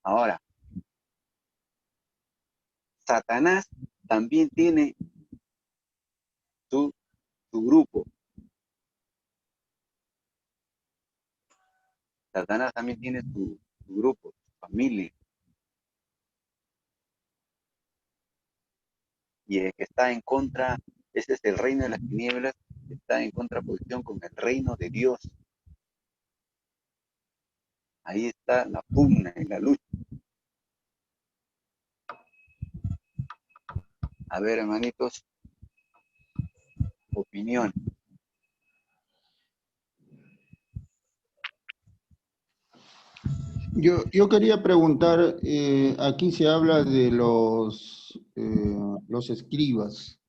Ahora, Satanás también tiene su grupo. Satanás también tiene su grupo, su familia. Y el que está en contra, ese es el reino de las tinieblas, está en contraposición con el reino de Dios. Ahí está la pugna y la lucha. A ver, hermanitos, opinión. Yo quería preguntar, aquí se habla de los escribas.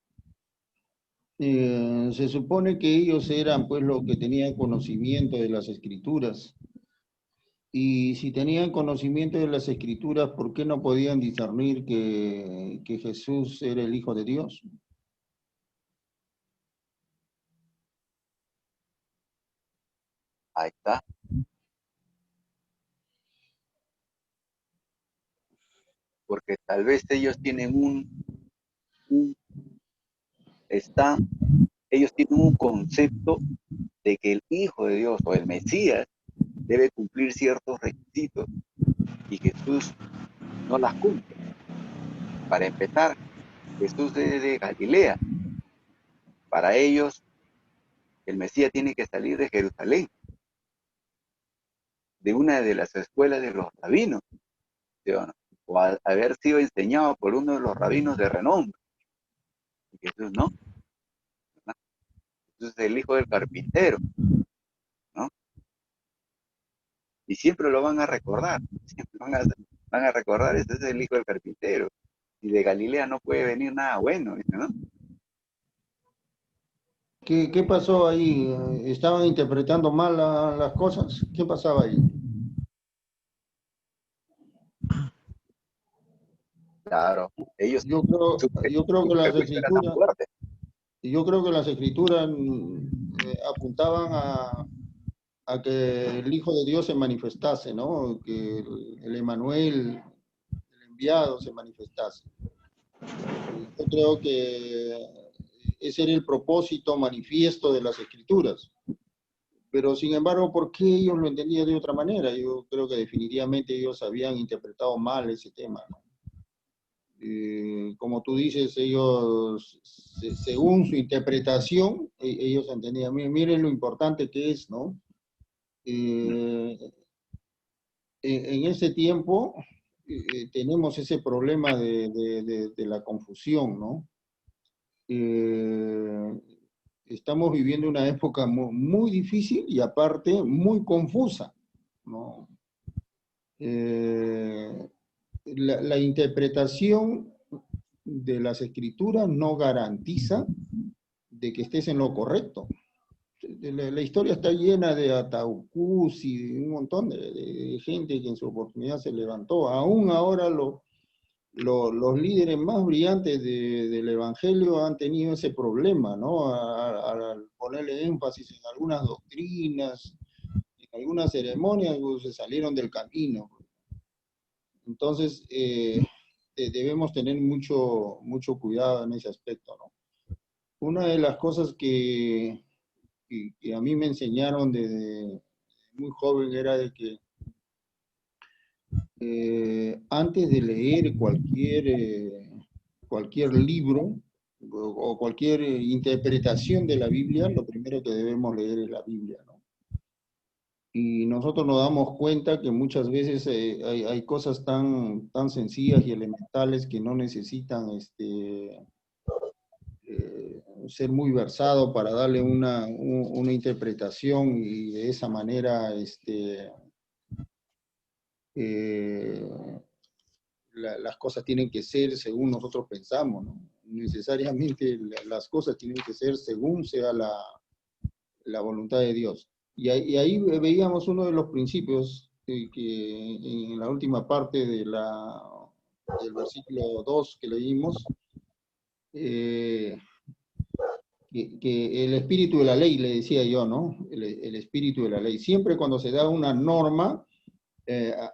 Se supone que ellos eran pues los que tenían conocimiento de las escrituras. Y si tenían conocimiento de las escrituras, ¿por qué no podían discernir que Jesús era el Hijo de Dios? Ahí está. Porque tal vez ellos tienen un está, ellos tienen un concepto de que el Hijo de Dios o el Mesías debe cumplir ciertos requisitos y Jesús no las cumple. Para empezar, Jesús es de Galilea. Para ellos, el Mesías tiene que salir de Jerusalén, de una de las escuelas de los rabinos, ¿sí o no? O haber sido enseñado por uno de los rabinos de renombre. Y Jesús no, ¿verdad? Jesús es el hijo del carpintero, ¿no? Y siempre lo van a recordar, siempre van a recordar, ese es el hijo del carpintero. Y de Galilea no puede venir nada bueno, ¿no? ¿Qué pasó ahí? ¿Estaban interpretando mal las cosas? ¿Qué pasaba ahí? Claro, ellos, Yo su creo que las prejuicio era tan escrituras, fuerte. yo creo que las escrituras apuntaban a que el Hijo de Dios se manifestase, ¿no? Que el Emmanuel, el enviado, se manifestase. Yo creo que ese era el propósito manifiesto de las escrituras. Pero sin embargo, ¿por qué ellos lo entendían de otra manera? Yo creo que definitivamente ellos habían interpretado mal ese tema, ¿no? Como tú dices, ellos, según su interpretación, ellos entendían, miren lo importante que es, ¿no? En ese tiempo tenemos ese problema de la confusión, ¿no? Estamos viviendo una época muy difícil y aparte muy confusa, ¿no? La interpretación de las escrituras no garantiza de que estés en lo correcto. La historia está llena de ataúcús y un montón de gente que en su oportunidad se levantó. Aún ahora los líderes más brillantes del Evangelio han tenido ese problema, ¿no? Al ponerle énfasis en algunas doctrinas, en algunas ceremonias, pues, se salieron del camino. Entonces, debemos tener mucho cuidado en ese aspecto, ¿no? Una de las cosas que a mí me enseñaron desde muy joven era de que antes de leer cualquier libro o cualquier interpretación de la Biblia, lo primero que debemos leer es la Biblia, ¿no? Y nosotros nos damos cuenta que muchas veces hay cosas tan sencillas y elementales que no necesitan ser muy versado para darle una interpretación y de esa manera las cosas tienen que ser según nosotros pensamos, ¿no? Necesariamente las cosas tienen que ser según sea la voluntad de Dios. Y ahí veíamos uno de los principios que en la última parte del versículo 2 que leímos, que el espíritu de la ley, le decía yo, ¿no? El espíritu de la ley. Siempre cuando se da una norma,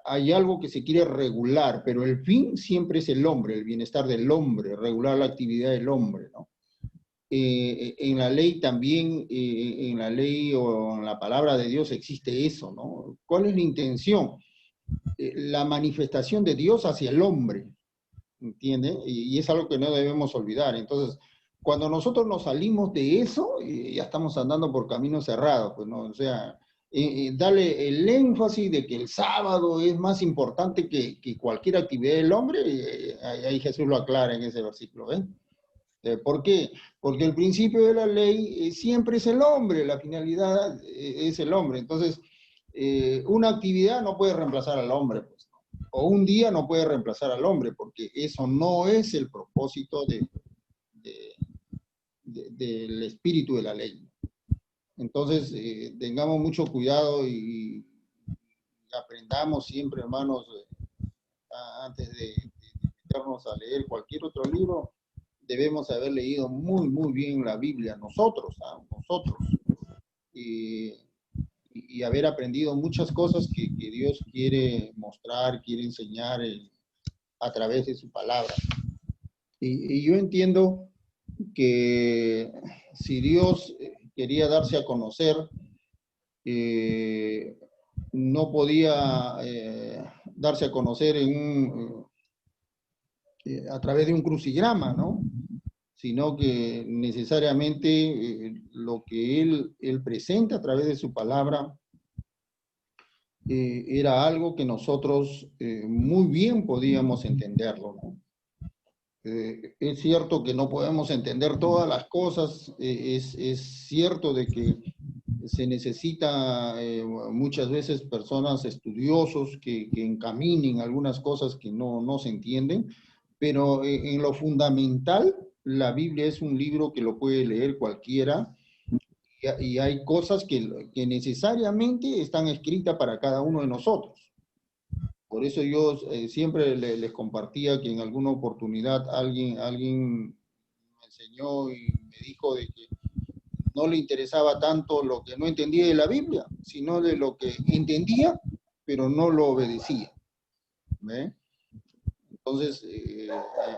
hay algo que se quiere regular, pero el fin siempre es el hombre, el bienestar del hombre, regular la actividad del hombre, ¿no? En la ley también, en la ley o en la palabra de Dios existe eso, ¿no? ¿Cuál es la intención? La manifestación de Dios hacia el hombre, ¿entiende? Y es algo que no debemos olvidar. Entonces, cuando nosotros nos salimos de eso, ya estamos andando por caminos cerrados, pues, ¿no? O sea, darle el énfasis de que el sábado es más importante que cualquier actividad del hombre, ahí Jesús lo aclara en ese versículo, ¿ven? ¿Por qué? Porque el principio de la ley siempre es el hombre, la finalidad es el hombre. Entonces, una actividad no puede reemplazar al hombre, pues, ¿no? O un día no puede reemplazar al hombre, porque eso no es el propósito del espíritu de la ley. Entonces, tengamos mucho cuidado y aprendamos siempre, hermanos, antes de meternos a leer cualquier otro libro, debemos haber leído muy bien la Biblia, nosotros, ¿ah? Nosotros. Y y haber aprendido muchas cosas que Dios quiere mostrar, quiere enseñar a través de su palabra. Y yo entiendo que si Dios quería darse a conocer, no podía darse a conocer a través de un crucigrama, ¿no? Sino que necesariamente lo que él presenta a través de su palabra era algo que nosotros muy bien podíamos entenderlo, ¿no? Es cierto que no podemos entender todas las cosas, es cierto de que se necesita muchas veces personas estudiosos que encaminen algunas cosas que no se entienden, pero en lo fundamental, la Biblia es un libro que lo puede leer cualquiera y hay cosas que necesariamente están escritas para cada uno de nosotros. Por eso yo siempre les compartía que en alguna oportunidad alguien me enseñó y me dijo de que no le interesaba tanto lo que no entendía de la Biblia, sino de lo que entendía, pero no lo obedecía. ¿Ve? Entonces,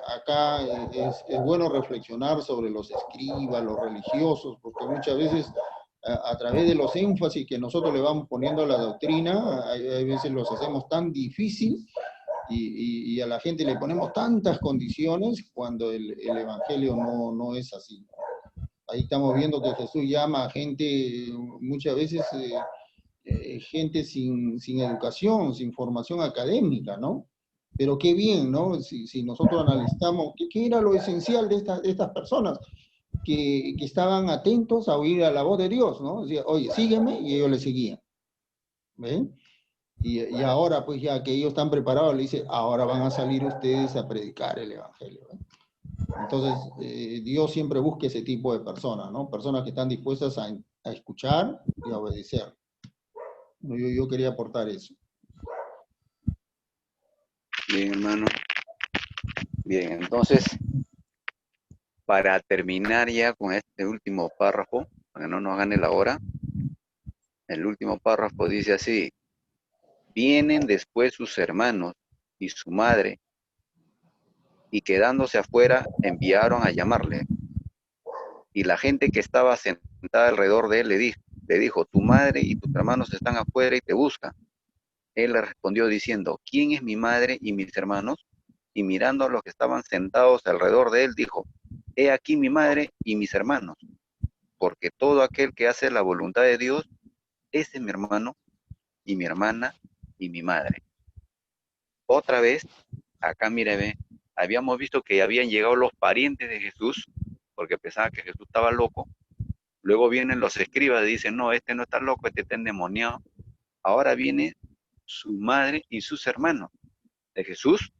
acá es bueno reflexionar sobre los escribas, los religiosos, porque muchas veces a través de los énfasis que nosotros le vamos poniendo a la doctrina, hay veces los hacemos tan difícil y a la gente le ponemos tantas condiciones cuando el evangelio no es así. Ahí estamos viendo que Jesús llama a gente, muchas veces, gente sin educación, sin formación académica, ¿no? Pero qué bien, ¿no? Si nosotros analizamos, ¿qué era lo esencial de estas personas? Que estaban atentos a oír a la voz de Dios, ¿no? Decía, oye, sígueme, y ellos le seguían. ¿Ven? Y ahora, pues ya que ellos están preparados, le dice, ahora van a salir ustedes a predicar el Evangelio. ¿Eh? Entonces, Dios siempre busca ese tipo de personas, ¿no? Personas que están dispuestas a escuchar y a obedecer. Yo quería aportar eso. Bien, hermano. Bien, entonces, para terminar ya con este último párrafo, para que no nos gane la hora, el último párrafo dice así: vienen después sus hermanos y su madre, y quedándose afuera, enviaron a llamarle. Y la gente que estaba sentada alrededor de él le dijo, tu madre y tus hermanos están afuera y te buscan. Él le respondió diciendo, ¿quién es mi madre y mis hermanos? Y mirando a los que estaban sentados alrededor de él, dijo, he aquí mi madre y mis hermanos, porque todo aquel que hace la voluntad de Dios, ese es mi hermano y mi hermana y mi madre. Otra vez, acá mire, ve, habíamos visto que habían llegado los parientes de Jesús, porque pensaban que Jesús estaba loco. Luego vienen los escribas y dicen, no, este no está loco, este está endemoniado. Ahora viene su madre y sus hermanos de Jesús,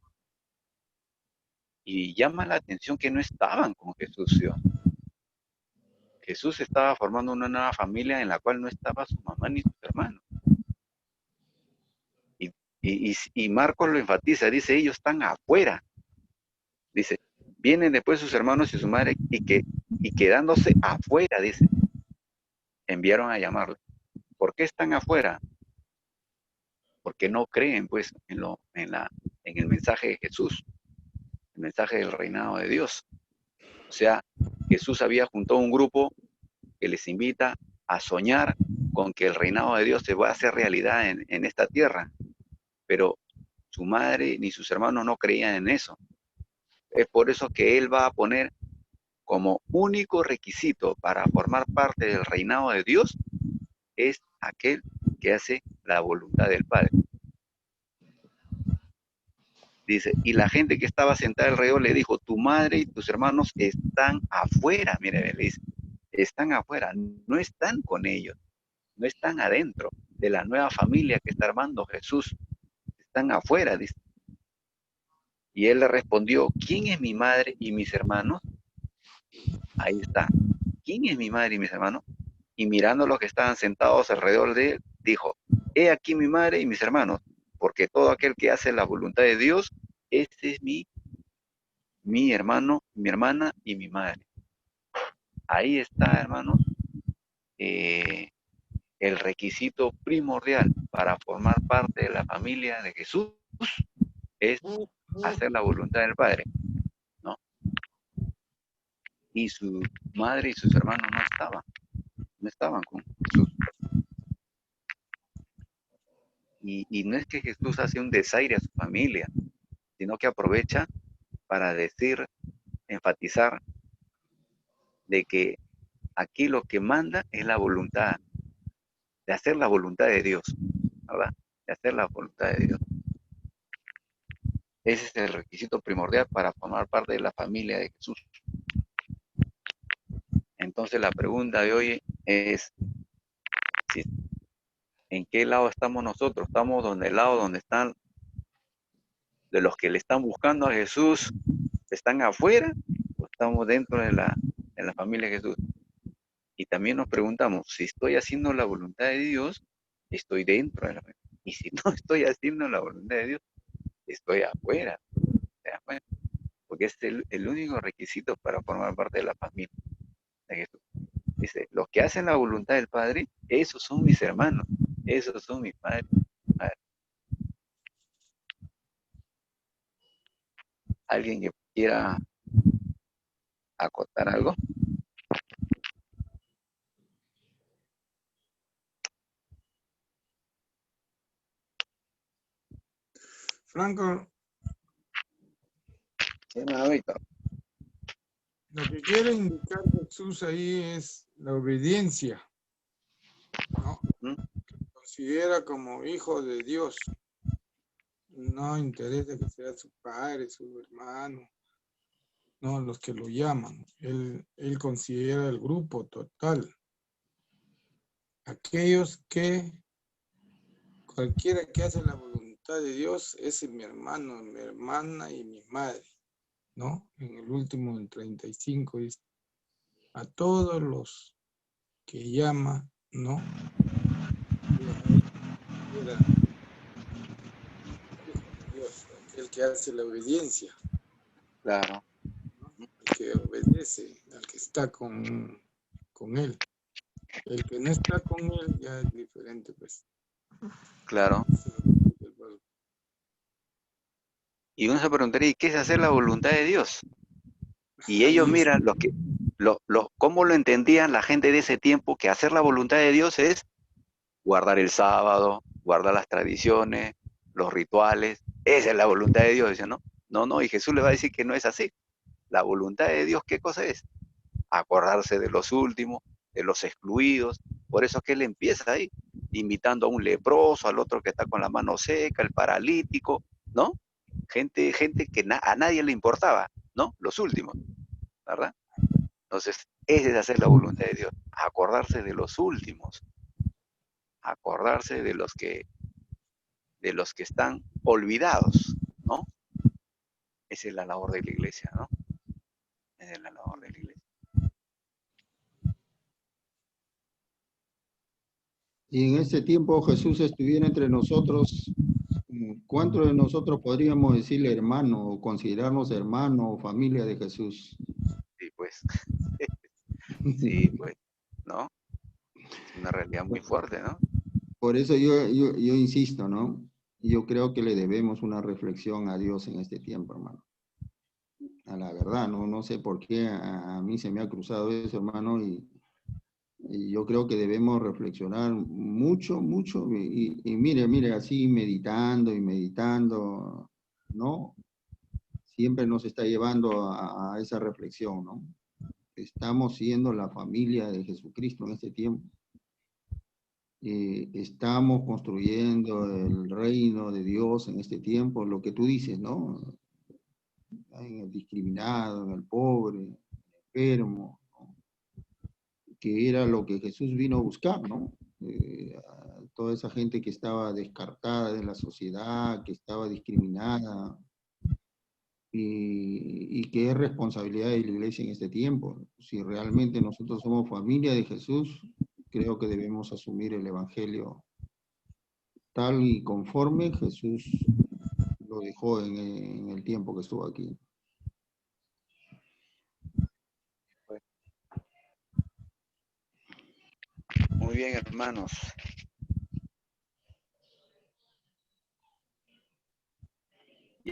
y llama la atención que no estaban con Jesús, ¿sí? Jesús estaba formando una nueva familia en la cual no estaba su mamá ni sus hermanos. Y Marcos lo enfatiza, dice, ellos están afuera. Dice, vienen después sus hermanos y su madre y quedándose afuera, dice, enviaron a llamarle. ¿Por qué están afuera? Porque no creen, pues, en el mensaje de Jesús, el mensaje del reinado de Dios. O sea, Jesús había juntado un grupo que les invita a soñar con que el reinado de Dios se va a hacer realidad en esta tierra. Pero su madre ni sus hermanos no creían en eso. Es por eso que Él va a poner como único requisito para formar parte del reinado de Dios es aquel que hace la voluntad del Padre. Dice, y la gente que estaba sentada alrededor le dijo, tu madre y tus hermanos están afuera. Mire, le dice, están afuera, no están con ellos, no están adentro de la nueva familia que está armando Jesús, están afuera, dice. Y él le respondió, ¿quién es mi madre y mis hermanos? Ahí está, ¿quién es mi madre y mis hermanos? Y mirando a los que estaban sentados alrededor de él, dijo, he aquí mi madre y mis hermanos, porque todo aquel que hace la voluntad de Dios, este es mi hermano, mi hermana y mi madre. Ahí está, hermanos, el requisito primordial para formar parte de la familia de Jesús es hacer la voluntad del Padre, ¿no? Y su madre y sus hermanos no estaban con Jesús. Y no es que Jesús hace un desaire a su familia, sino que aprovecha para decir, enfatizar de que aquí lo que manda es la voluntad, de hacer la voluntad de Dios, ¿verdad? De hacer la voluntad de Dios. Ese es el requisito primordial para formar parte de la familia de Jesús. Entonces la pregunta de hoy es, ¿en qué lado estamos nosotros? ¿Estamos donde el lado donde están de los que le están buscando a Jesús, están afuera o estamos dentro de la familia de Jesús? Y también nos preguntamos, si estoy haciendo la voluntad de Dios, estoy dentro de la familia. Y si no estoy haciendo la voluntad de Dios, estoy afuera. Porque es el único requisito para formar parte de la familia de Jesús. Dice, los que hacen la voluntad del Padre, esos son mis hermanos, esos son mis padres. ¿Alguien que quiera acotar algo? Franco, Sí, hermano Víctor. lo que quiere indicar Jesús ahí es la obediencia, ¿no? ¿Mm? Considera como hijo de Dios. No interesa que sea su padre, su hermano, no, los que lo llaman. Él considera el grupo total. Aquellos que, cualquiera que hace la voluntad de Dios es mi hermano, mi hermana y mi madre, ¿no? En el último, en 35, dice, a todos los que llama, ¿no? Era hijo de Dios, aquel que hace la obediencia, Claro. ¿no? El que obedece, al que está con él. El que no está con él ya es diferente, pues. Claro. Y uno se preguntaría, ¿y qué es hacer la voluntad de Dios? Y ellos, Ahí está. mira, cómo lo entendían la gente de ese tiempo, que hacer la voluntad de Dios es guardar el sábado, guardar las tradiciones, los rituales. Esa es la voluntad de Dios, dice, ¿no? No, y Jesús le va a decir que no es así. La voluntad de Dios, ¿qué cosa es? Acordarse de los últimos, de los excluidos. Por eso es que él empieza ahí, invitando a un leproso, al otro que está con la mano seca, el paralítico, ¿no? Gente que a nadie le importaba, ¿no? Los últimos, ¿verdad? Entonces, ese es hacer la voluntad de Dios, acordarse de los últimos, acordarse de los que están olvidados, ¿no? Esa es la labor de la iglesia, ¿no? Esa es la labor de la iglesia. Y en ese tiempo Jesús estuviera entre nosotros, ¿cuántos de nosotros podríamos decirle hermano o considerarnos hermano o familia de Jesús? Sí, pues. Sí, pues, ¿no? Es una realidad muy fuerte, ¿no? Por eso yo insisto, ¿no? Yo creo que le debemos una reflexión a Dios en este tiempo, hermano. A la verdad, no sé por qué a mí se me ha cruzado eso, hermano, y yo creo que debemos reflexionar mucho, mucho, y mire, así meditando y meditando, ¿no? Siempre nos está llevando a esa reflexión, ¿no? Estamos siendo la familia de Jesucristo en este tiempo. Estamos construyendo el reino de Dios en este tiempo, lo que tú dices, ¿no? En el discriminado, en el pobre, en el enfermo, ¿no? Que era lo que Jesús vino a buscar, ¿no? A toda esa gente que estaba descartada de la sociedad, que estaba discriminada, y que es responsabilidad de la iglesia en este tiempo. Si realmente nosotros somos familia de Jesús, creo que debemos asumir el evangelio tal y conforme Jesús lo dejó en el tiempo que estuvo aquí. Muy Muy bien, hermanos.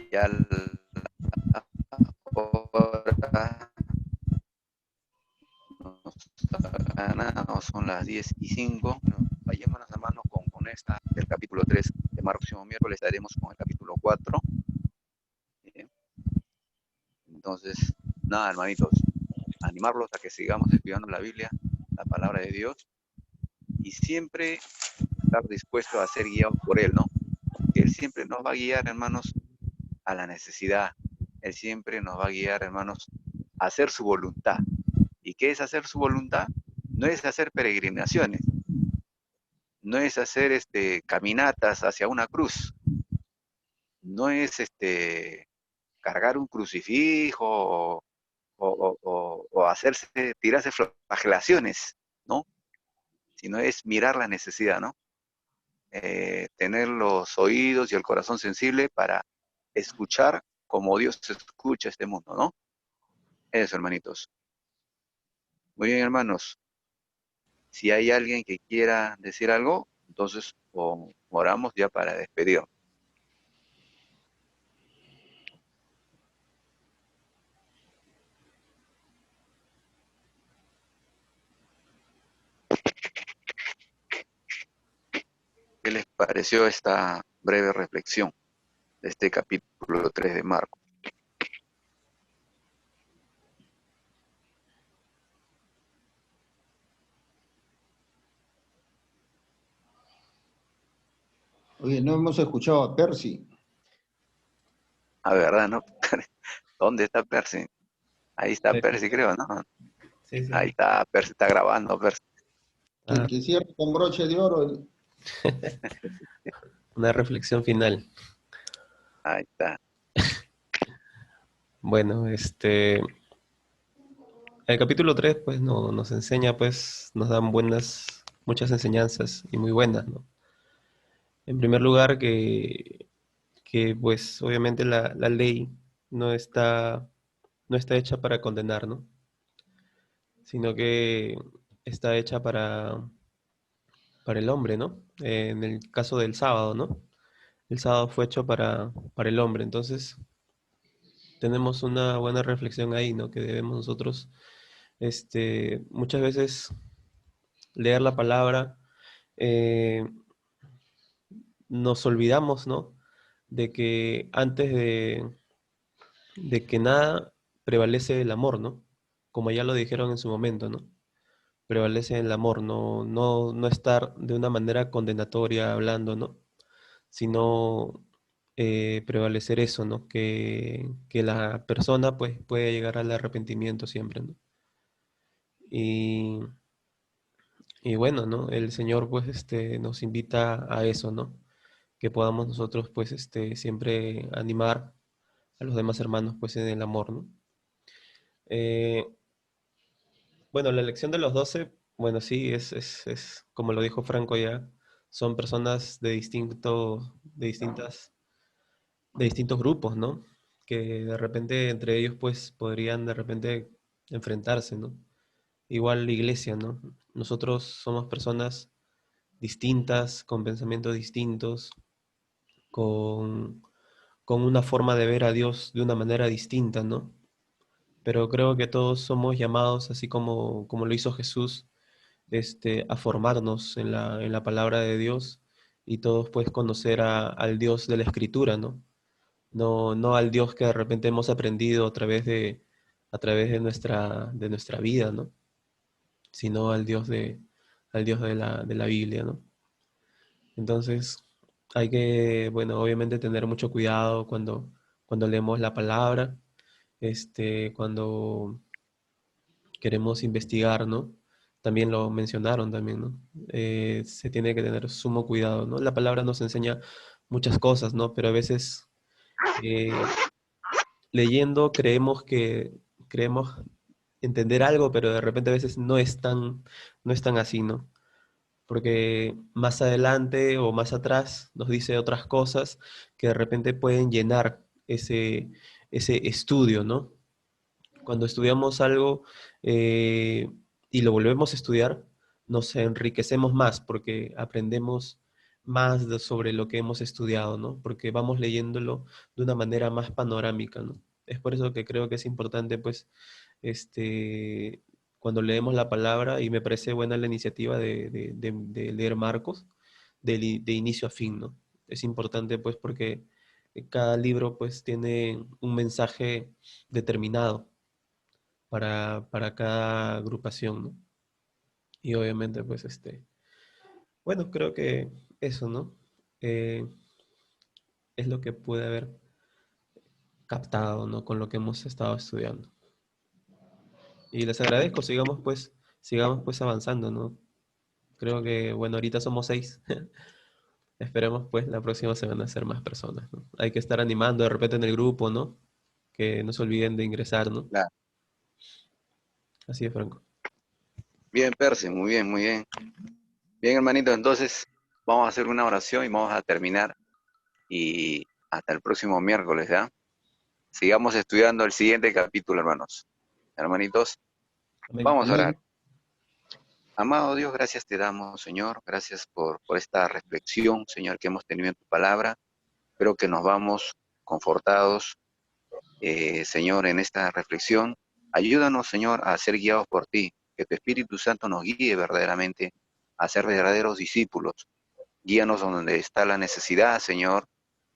Ya la hora nos ha ganado, son las 10:05. Bueno, vayámonos, hermanos, con esta del capítulo 3 de Marcos. El próximo miércoles estaremos con el capítulo 4. Entonces, nada, hermanitos, animarlos a que sigamos estudiando la Biblia, la palabra de Dios, y siempre estar dispuesto a ser guiados por Él, ¿no? Que Él siempre nos va a guiar, hermanos, a la necesidad. Él siempre nos va a guiar, hermanos, a hacer su voluntad. ¿Y qué es hacer su voluntad? No es hacer peregrinaciones, no es hacer caminatas hacia una cruz, no es cargar un crucifijo o hacerse, tirarse flagelaciones, ¿no? Sino es mirar la necesidad, ¿no? Tener los oídos y el corazón sensible para escuchar como Dios escucha este mundo, ¿no? Eso, hermanitos. Muy bien, hermanos. Si hay alguien que quiera decir algo, entonces oramos ya para despedir. ¿Qué les pareció esta breve reflexión de este capítulo 3 de Marcos? Oye, no hemos escuchado a Percy. Ah, ¿verdad, no? ¿Dónde está Percy? Ahí está Sí, Percy, creo, ¿no? sí, sí. Ahí está, Percy está grabando, Percy. El Ah, que cierra con broche de oro. una reflexión final. Ahí está. Bueno, el capítulo 3 pues nos enseña, pues nos dan muchas enseñanzas y muy buenas, ¿no? En primer lugar que pues obviamente la ley no no está hecha para condenar, ¿no? Sino que está hecha para el hombre, ¿no? En el caso del sábado, ¿no? El sábado fue hecho para el hombre, entonces tenemos una buena reflexión ahí, ¿no? Que debemos nosotros, muchas veces leer la palabra, eh, nos olvidamos, ¿no? De que antes de que nada prevalece el amor, ¿no? Como ya lo dijeron en su momento, ¿no? Prevalece el amor, no estar de una manera condenatoria hablando, ¿no? Sino prevalecer eso, ¿no? Que la persona pues puede llegar al arrepentimiento siempre, ¿no? Y, y bueno, ¿no? El Señor pues nos invita a eso, ¿no? Que podamos nosotros pues siempre animar a los demás hermanos pues en el amor, ¿no? Eh, bueno, la elección de los 12, bueno, sí, es como lo dijo Franco ya, son personas de distintos grupos, ¿no? Que de repente entre ellos pues podrían de repente enfrentarse, ¿no? Igual la iglesia, ¿no? Nosotros somos personas distintas, con pensamientos distintos, con, con una forma de ver a Dios de una manera distinta, ¿no? Pero creo que todos somos llamados, así como lo hizo Jesús, a formarnos en la palabra de Dios y todos pues conocer al Dios de la Escritura, ¿no? No al Dios que de repente hemos aprendido a través de nuestra vida, ¿no? Sino al Dios de la Biblia, ¿no? Entonces, hay que, bueno, obviamente tener mucho cuidado cuando leemos la palabra, cuando queremos investigar, ¿no? También lo mencionaron también, ¿no? Se tiene que tener sumo cuidado, ¿no? La palabra nos enseña muchas cosas, ¿no? Pero a veces eh, leyendo creemos entender algo, pero de repente a veces no es tan así, ¿no? Porque más adelante o más atrás nos dice otras cosas que de repente pueden llenar ese estudio, ¿no? Cuando estudiamos algo y lo volvemos a estudiar, nos enriquecemos más porque aprendemos más sobre lo que hemos estudiado, ¿no? Porque vamos leyéndolo de una manera más panorámica, ¿no? Es por eso que creo que es importante, pues, cuando leemos la palabra, y me parece buena la iniciativa de leer Marcos, de inicio a fin, ¿no? Es importante, pues, porque cada libro, pues, tiene un mensaje determinado para cada agrupación, ¿no? Y obviamente, pues, bueno, creo que eso, ¿no? Eh, es lo que pude haber captado, ¿no? Con lo que hemos estado estudiando. Y les agradezco, sigamos pues avanzando, ¿no? Creo que, bueno, ahorita somos 6. Esperemos pues la próxima semana ser más personas, ¿no? Hay que estar animando de repente en el grupo, ¿no? Que no se olviden de ingresar, ¿no? Claro. Así es, Franco. Bien, Percy, muy bien, muy bien. Bien, hermanito, entonces vamos a hacer una oración y vamos a terminar. Y hasta el próximo miércoles, ¿ya? Sigamos estudiando el siguiente capítulo, hermanos. Hermanitos, Amén. vamos a orar. Amén. Amado Dios, gracias te damos, Señor. Gracias por esta reflexión, Señor, que hemos tenido en tu palabra. Espero que nos vamos confortados, Señor, en esta reflexión. Ayúdanos, Señor, a ser guiados por ti. Que tu Espíritu Santo nos guíe verdaderamente a ser verdaderos discípulos. Guíanos donde está la necesidad, Señor,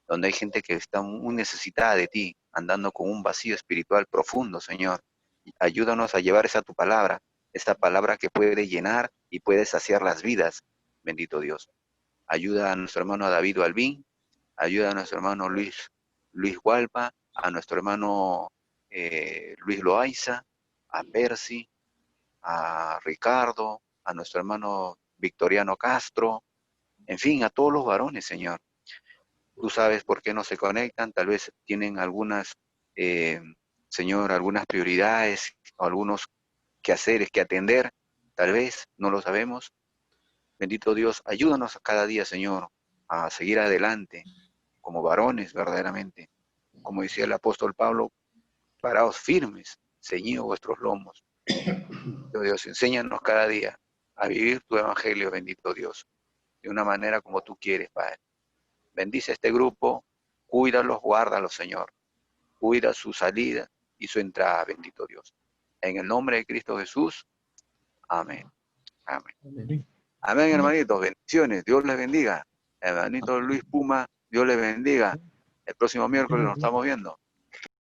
donde hay gente que está muy necesitada de ti, andando con un vacío espiritual profundo, Señor. Ayúdanos a llevar esa tu palabra, esta palabra que puede llenar y puede saciar las vidas, bendito Dios. Ayuda a nuestro hermano David Albín, ayuda a nuestro hermano Luis Hualpa, a nuestro hermano Luis Loaiza, a Percy, a Ricardo, a nuestro hermano Victoriano Castro, en fin, a todos los varones, Señor. Tú sabes por qué no se conectan, tal vez tienen algunas, Señor, algunas prioridades o algunos quehaceres que atender, tal vez, no lo sabemos. Bendito Dios, ayúdanos a cada día, Señor, a seguir adelante como varones verdaderamente. Como decía el apóstol Pablo, paraos firmes, ceñidos vuestros lomos. Dios, enséñanos cada día a vivir tu evangelio, bendito Dios, de una manera como tú quieres, Padre. Bendice este grupo, cuídalos, guárdalos, Señor. Cuida su salida y su entrada, bendito Dios. En el nombre de Cristo Jesús, amén. Amén. Amén. Amén, hermanitos. Bendiciones. Dios les bendiga. Hermanito Luis Puma, Dios les bendiga. El próximo miércoles nos estamos viendo.